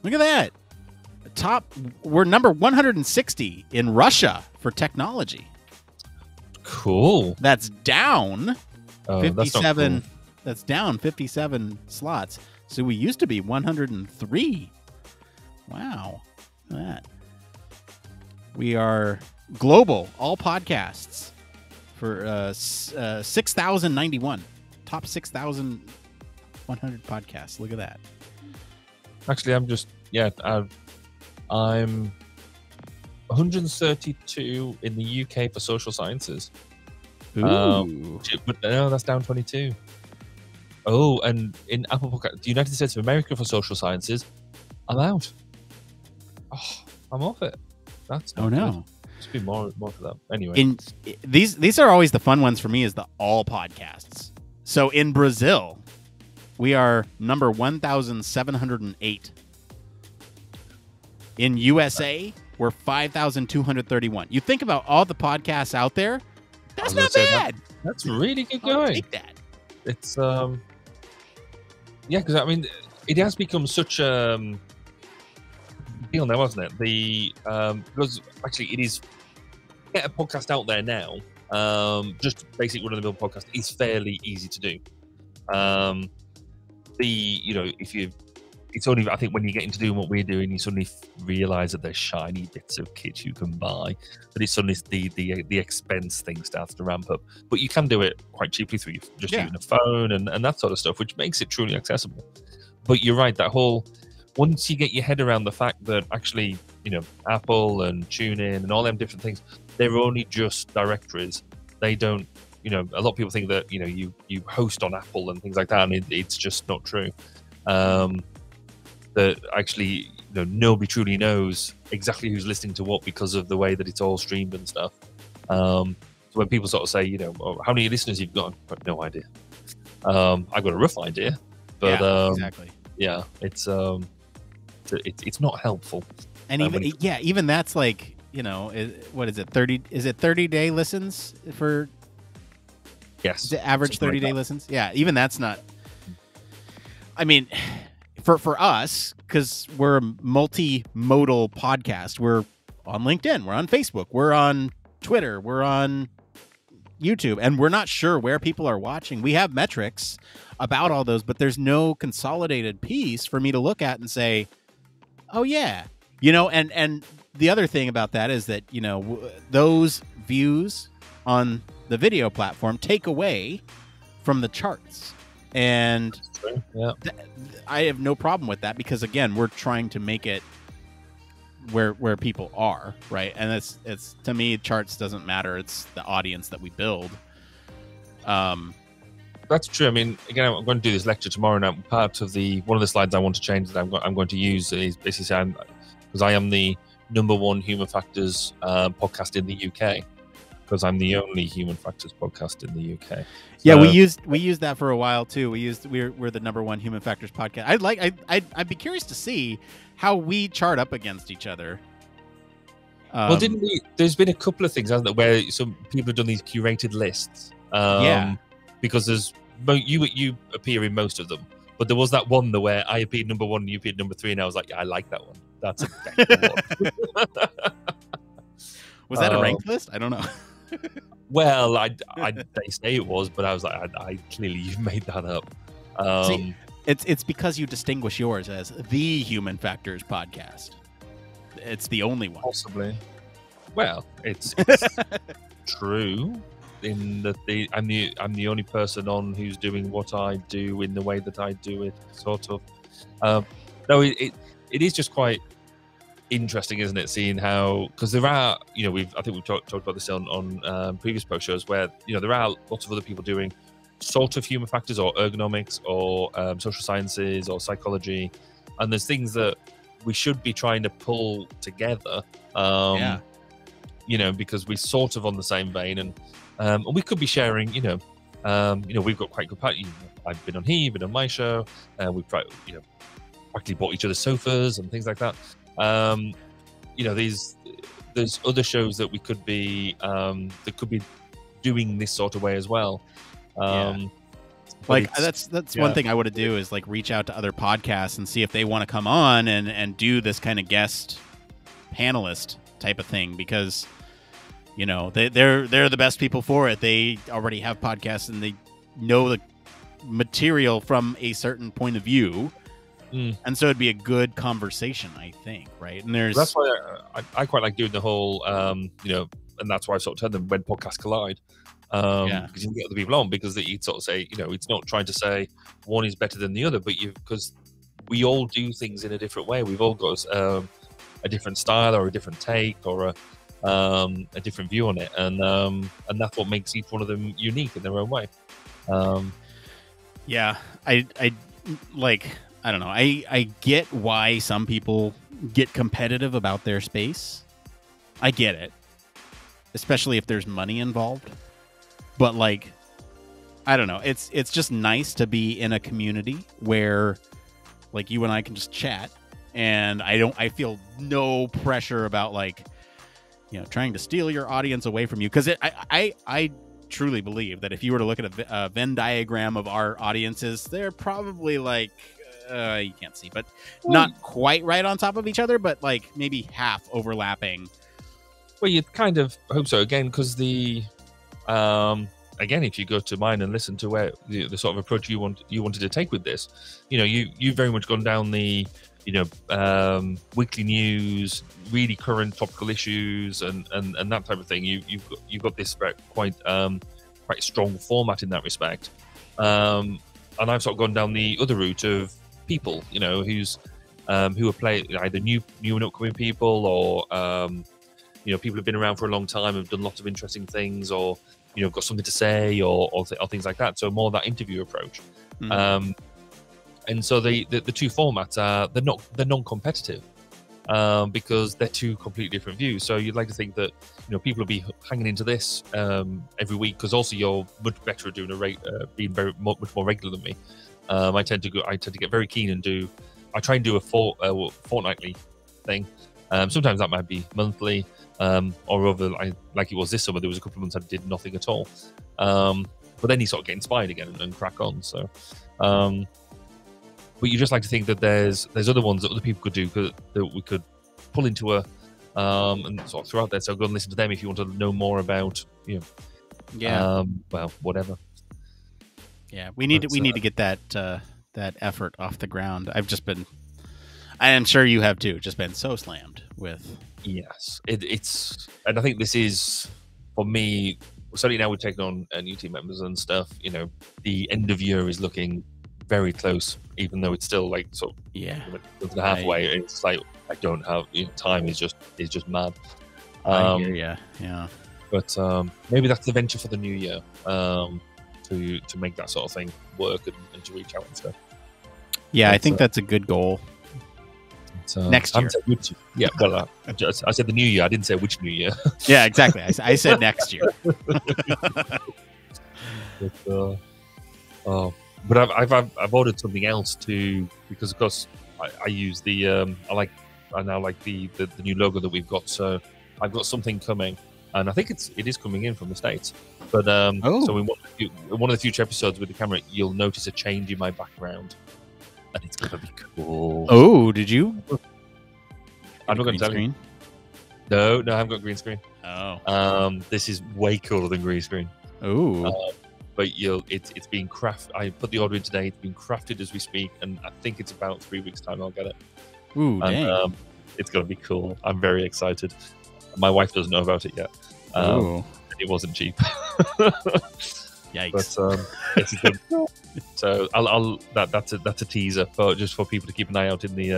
Look at that. We're number 160 in Russia for technology. Cool. That's down 57. Cool. That's down 57 slots. So we used to be 103. Wow. Look at that. We are global, all podcasts for 6,091. Top 6,100 podcasts. Look at that. Actually, I'm 132 in the UK for social sciences. Ooh. But no, that's down 22. Oh, and in Apple Podcast, the United States of America for social sciences, I'm out. Oh, I'm off it. That's not no. Good. Must be more for that. Anyway, These are always the fun ones for me. Is the all podcasts. So in Brazil, we are number 1,708. In USA, we're 5,231. You think about all the podcasts out there. That's not bad. That's really good I'll going. take that. It's because I mean, it has become such a deal now, hasn't it? Because actually, it is get a podcast out there now. Just basic run-of-the-mill podcast is fairly easy to do. It's only, I think, when you get into doing what we're doing, you suddenly realize that there's shiny bits of kit you can buy, but it's suddenly the expense thing starts to ramp up. But you can do it quite cheaply through just using a phone and that sort of stuff, which makes it truly accessible. But you're right, once you get your head around the fact that actually, Apple and TuneIn and all them different things, they're only just directories. They don't, a lot of people think that, you host on Apple and things like that, and it's just not true. That actually, nobody truly knows exactly who's listening to what because of the way that it's all streamed and stuff. So when people sort of say, how many listeners you've got, I've got no idea. I've got a rough idea, but exactly. Yeah, it's not helpful. And even that's like, what is it? 30? Is it 30-day listens for? Yes. Is it average 30-day listens? Yeah, even that's not. I mean. For us, because we're a multimodal podcast, we're on LinkedIn, we're on Facebook, we're on Twitter, we're on YouTube, and we're not sure where people are watching. We have metrics about all those, but there's no consolidated piece for me to look at and say, oh yeah, and the other thing about that is that, those views on the video platform take away from the charts. And I have no problem with that because, again, we're trying to make it where people are, right? And it's to me, charts doesn't matter. It's the audience that we build. That's true. I mean, again, I'm going to do this lecture tomorrow. Now, part of one of the slides I want to change that I'm going to use is basically saying, because I am the #1 Human Factors podcast in the UK. Because I'm the only Human Factors podcast in the UK. Yeah, we used that for a while too. We're the #1 Human Factors podcast. I'd be curious to see how we chart up against each other. Well, didn't we? There's been a couple of things, hasn't there, where some people have done these curated lists. Because you appear in most of them, But there was that one where I appeared number 1 and you appeared number 3, and I was like, yeah, I like that one. That's a one. Was that a ranked list? I don't know. Well, they say it was, but I was like, I clearly you've made that up. See, it's because you distinguish yours as the Human Factors podcast. It's the only one. Possibly. Well, it's true in that I'm the only person on who's doing what I do in the way that I do it, sort of. No, it is just quite interesting, isn't it? Seeing how, because there are, I think we've talked about this on previous post shows where there are lots of other people doing sort of human factors or ergonomics or social sciences or psychology, and there's things that we should be trying to pull together. Because we're sort of on the same vein, and we could be sharing. We've got quite good. I've been on here, you've been on my show, we've practically bought each other's sofas and things like that. There's other shows that we could be doing this sort of way as well. Like that's one thing I want to do is like reach out to other podcasts and see if they want to come on and do this kind of guest panelist type of thing, because they're the best people for it. They already have podcasts and they know the material from a certain point of view. And so it'd be a good conversation, I think, right? And that's why I quite like doing the whole, and that's why I sort of tell them when podcasts collide, because you can get other people on, because you'd sort of say, it's not trying to say one is better than the other, but because we all do things in a different way. We've all got a different style or a different take or a different view on it, and that's what makes each one of them unique in their own way. I don't know. I get why some people get competitive about their space. I get it, especially if there's money involved. But I don't know. It's just nice to be in a community where, you and I can just chat, and I feel no pressure about trying to steal your audience away from you. Because I truly believe that if you were to look at a Venn diagram of our audiences, they're probably you can't see, but not quite right on top of each other, but maybe half overlapping. Well, you'd kind of hope so, again, because again, if you go to mine and listen to where the sort of approach you wanted to take with this, you've very much gone down the weekly news, really current topical issues, and that type of thing. You've got this quite strong format in that respect, and I've sort of gone down the other route of people, who are playing either new and upcoming people, or people who've been around for a long time, have done lots of interesting things, or got something to say, or things like that. So more that interview approach. And so the two formats are they're non-competitive, because they're two completely different views. So you'd like to think that people will be hanging into this every week, because also you're much better at doing being much more regular than me. I tend to get very keen and I try and do a fortnightly thing. Sometimes that might be monthly, or over like it was this summer. There was a couple of months I did nothing at all, but then you sort of get inspired again and crack on. So, but you just like to think that there's other ones that other people could do that we could pull into and sort of throw out there. So go and listen to them if you want to know more about whatever. Yeah, we need to get that effort off the ground. I am sure you have too, just been so slammed with. Yes, it's, and I think this is, for me, certainly now we're taking on new team members and stuff. The end of year is looking very close, even though it's still sort of halfway. It's I don't have time is just mad. I hear ya. Yeah, but maybe that's the venture for the new year. To make that sort of thing work and to reach out and stuff. Yeah, I think that's a good goal. Next year. Yeah, well, I said the new year. I didn't say which new year. Yeah, exactly. I said next year. But I've ordered something else too, because of course I use I now like the new logo that we've got. So I've got something coming, and I think it is coming in from the States. But so in one of the future episodes with the camera, you'll notice a change in my background. and it's gonna be cool. Oh, did you? I'm not gonna tell you. No, I haven't got green screen. Oh. This is way cooler than green screen. Oh. But it's being crafted. I put the order in today. It's being crafted as we speak, and I think it's about 3 weeks' time I'll get it. Ooh, dang. It's gonna be cool. I'm very excited. My wife doesn't know about it yet. It wasn't cheap. Yikes! But it's a good. So that's a teaser, but just for people to keep an eye out in the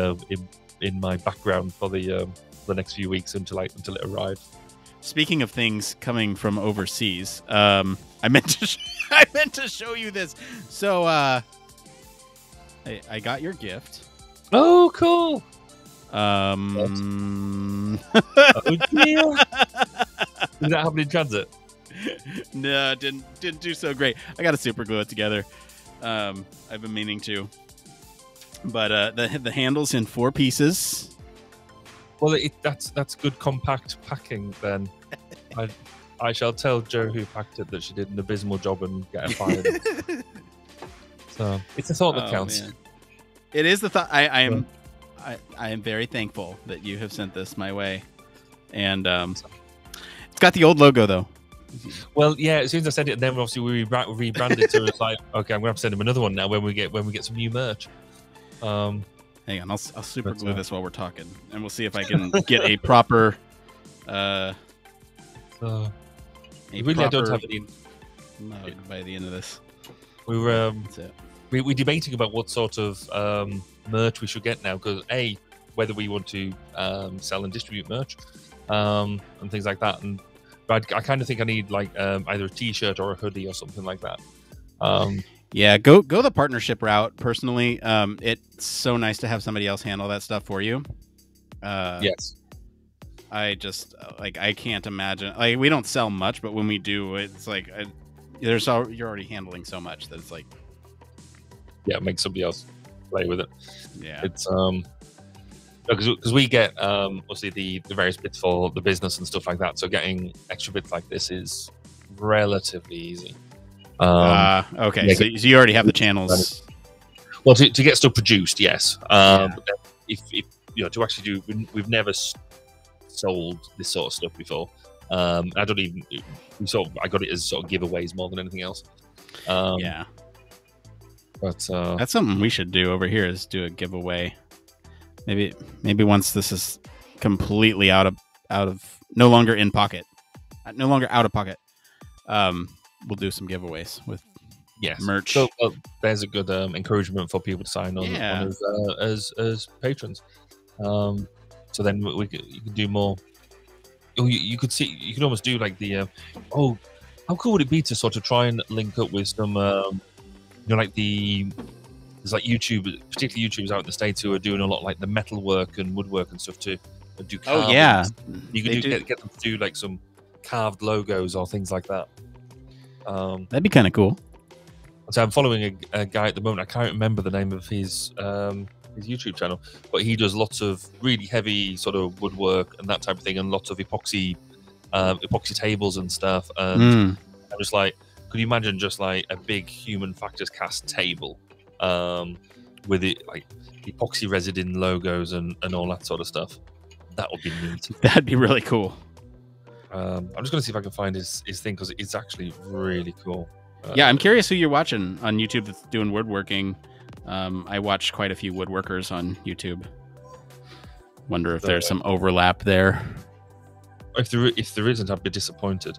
in my background for the next few weeks until it arrives. Speaking of things coming from overseas, I meant to show you this. So I got your gift. Oh, cool. Oh dear. Did that happen in transit? No, didn't do so great. I got to super glue it together. I've been meaning to, but the handle's in 4 pieces. Well, that's good compact packing then. I shall tell Jo who packed it that she did an abysmal job and get her fired. So it's a thought that counts. Man. It is the thought. I am very thankful that you have sent this my way, and it's got the old logo though. Well, yeah. As soon as I sent it, and then obviously we rebranded, so it's like, okay, I'm gonna have to send him another one now when we get some new merch. Hang on, I'll super glue this while we're talking, and we'll see if I can get a proper. I don't have any mug by the end of this. We were we're debating about what sort of merch we should get now, because whether we want to sell and distribute merch and things like that, and I kind of think I need like either a t-shirt or a hoodie or something like that. Yeah, go the partnership route. Personally, it's so nice to have somebody else handle that stuff for you. Yes. I just I can't imagine. Like, we don't sell much, but when we do, it's like you're already handling so much that it's like, yeah, make somebody else play with it. Yeah, it's because we get obviously the various bits for the business and stuff like that. So getting extra bits like this is relatively easy. Okay, yeah, so you already have the channels. Well, to get stuff produced, yes. But then if to actually do, we've never sold this sort of stuff before. I don't even. I got it as sort of giveaways more than anything else. Yeah, but that's something we should do over here, is do a giveaway. Maybe once this is completely out of no longer in pocket, no longer out of pocket, we'll do some giveaways with merch. So there's a good encouragement for people to sign on as patrons. So then you can do more. You could almost do like the how cool would it be to sort of try and link up with some like there's like YouTube, particularly YouTubers out in the States who are doing a lot like the metalwork and woodwork and stuff to do carvings. Oh yeah, you could get them to do like some carved logos or things like that. That'd be kind of cool. So I'm following a guy at the moment. I can't remember the name of his YouTube channel, but he does lots of really heavy sort of woodwork and that type of thing, and lots of epoxy tables and stuff. And I'm just like, could you imagine just like a big human factors cast table with it like epoxy resin logos and all that sort of stuff? That would be neat. That'd be really cool. I'm just going to see if I can find his thing, because it's actually really cool. Yeah, I'm curious who you're watching on YouTube that's doing woodworking. I watch quite a few woodworkers on YouTube. Wonder if there's some overlap there. If there isn't, I'd be disappointed.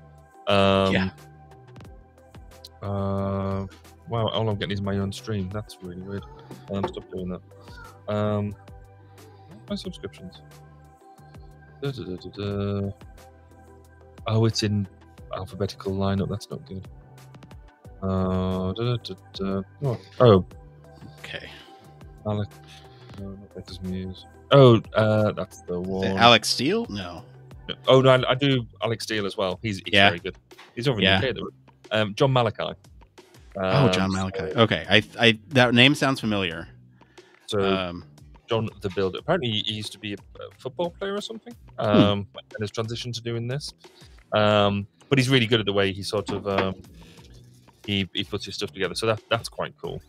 Yeah. Wow, all I'm getting is my own stream. That's really weird. Stop doing that. My subscriptions. Oh, it's in alphabetical lineup. That's not good. Oh. Okay. Alex. No, not Becca's Muse. Oh, that's the one. Alex Steele? No. Oh no, I do Alex Steele as well. He's very good. He's over in the UK though. John Malachi. John Malachi. Okay, I that name sounds familiar. So John the Builder. Apparently, he used to be a football player or something, and has transitioned to doing this. But he's really good at the way he sort of he puts his stuff together. So that's quite cool.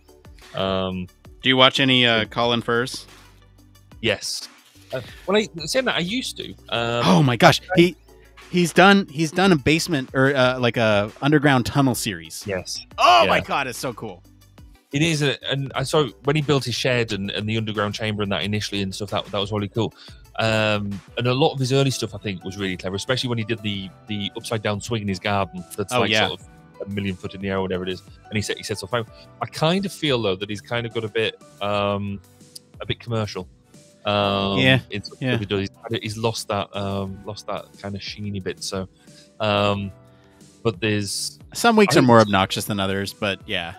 Do you watch any Colin Firth? Yes. Well, saying that, I used to. Oh my gosh, he's done a basement or like a underground tunnel series. Yes. Oh my god, it's so cool. It is, and I saw when he built his shed and the underground chamber and that initially and stuff. That was really cool. And a lot of his early stuff I think was really clever, especially when he did the upside down swing in his garden. That's sort of 1,000,000 foot in the air or whatever it is. And he said stuff out. I kind of feel though that he's kind of got a bit commercial. He's lost that kind of sheeny bit. So, but there's some weeks are more obnoxious than others, but yeah.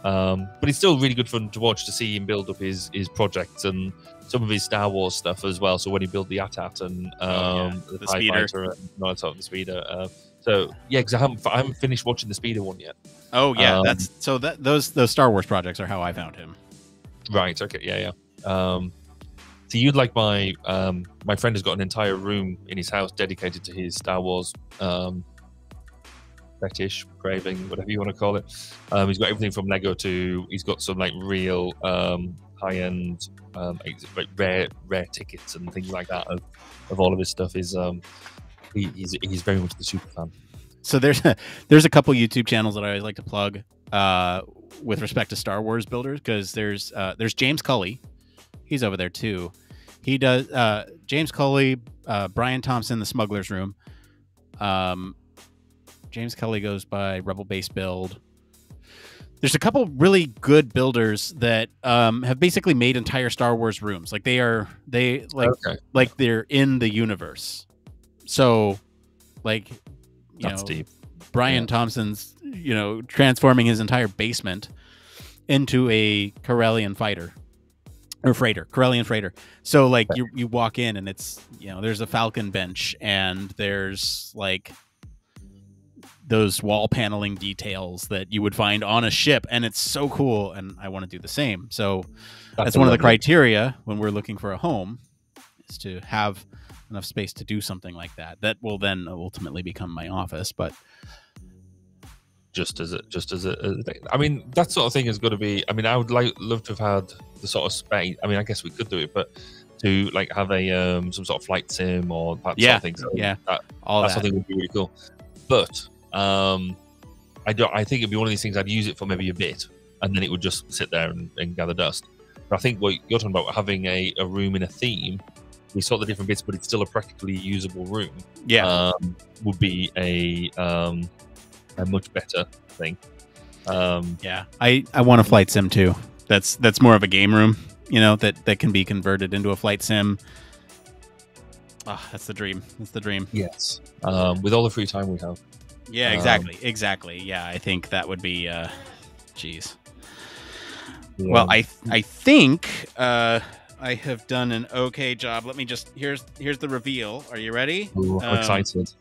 But it's still really good fun to watch, to see him build up his projects and some of his Star Wars stuff as well. So when he built the AT-AT and the TIE Fighter and all that sort of the speeder. So yeah, because I haven't finished watching the speeder one yet. Oh yeah, those Star Wars projects are how I found him. Right. Okay. Yeah. So you'd like my friend has got an entire room in his house dedicated to his Star Wars fetish, craving, whatever you want to call it. He's got everything from Lego to he's got some like real high-end like rare tickets and things like that of all of his stuff. He's very much the super fan. So there's a couple YouTube channels that I always like to plug with respect to Star Wars builders, because there's James Cully. He's over there too. He does James Cully, Brian Thompson, The Smuggler's Room. James Cully goes by Rebel Base Build. There's a couple really good builders that have basically made entire Star Wars rooms. Like they're in the universe. So like that's deep. Brian Thompson's transforming his entire basement into a Corellian freighter. Corellian freighter. So like you walk in and it's there's a Falcon bench and there's like those wall paneling details that you would find on a ship, and it's so cool, and I want to do the same. So that's one of the criteria when we're looking for a home, is to have enough space to do something like that. That will then ultimately become my office, but just as a I mean, that sort of thing is going to be, I mean, I would love to have had the sort of space. I mean, I guess we could do it, but to like have a some sort of flight sim or that sort of thing. So that sort of thing would be really cool. But I think it'd be one of these things I'd use it for maybe a bit, and then it would just sit there and gather dust. But I think what you're talking about, having a room in a theme, we saw the different bits, but it's still a practically usable room. Yeah, would be a much better thing. I want a flight sim too. That's more of a game room, that can be converted into a flight sim. Oh, that's the dream. That's the dream. Yes. With all the free time we have. Yeah, exactly. Yeah, I think that would be geez. Yeah. Well, I think I have done an okay job. Let me just here's the reveal. Are you ready? Ooh, I'm excited.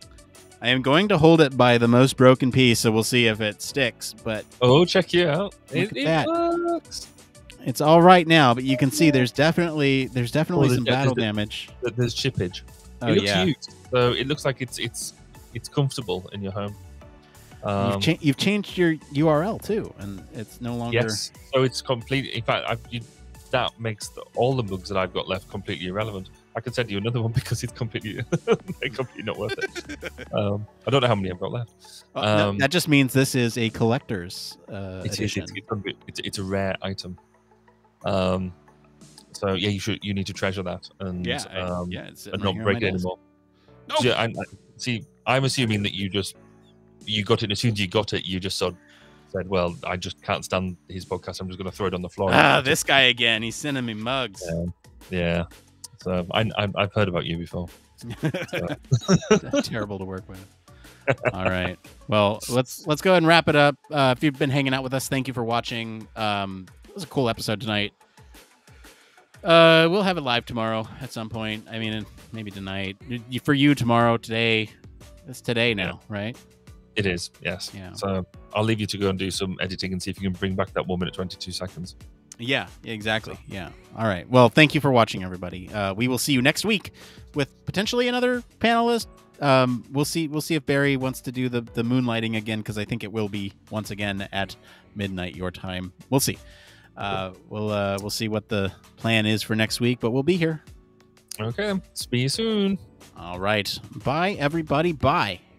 I am going to hold it by the most broken piece, so we'll see if it sticks. But check you out! It works. It's all right now, but you can see there's definitely some battle damage. There's chippage. Oh, it looks huge, so it looks like it's comfortable in your home. You've changed your URL too, and it's no longer. Yes, so it's complete. In fact, that makes all the mugs that I've got left completely irrelevant. I can send you another one because it's completely not worth it. I don't know how many I've got left. That just means this is a collector's edition. It's a rare item. So yeah, you need to treasure that and not break it anymore. Nope. So, I'm assuming that you got it, and as soon as you got it, you just said, well, I just can't stand his podcast. I'm just going to throw it on the floor. This guy again. He's sending me mugs. Yeah. So I've heard about you before. Terrible to work with. All right. Well, let's go ahead and wrap it up. If you've been hanging out with us, thank you for watching. It was a cool episode tonight. We'll have it live tomorrow at some point. I mean, maybe tonight. For you, tomorrow, today. It's today now, right? It is, yes. Yeah. So I'll leave you to go and do some editing and see if you can bring back that 1 minute 22 seconds. Yeah, exactly. Yeah. All right. Well, thank you for watching, everybody. We will see you next week with potentially another panelist. We'll see if Barry wants to do the moonlighting again, because I think it will be once again at midnight your time. We'll see. We'll see what the plan is for next week, but we'll be here. Okay. Speak soon. All right. Bye, everybody. Bye.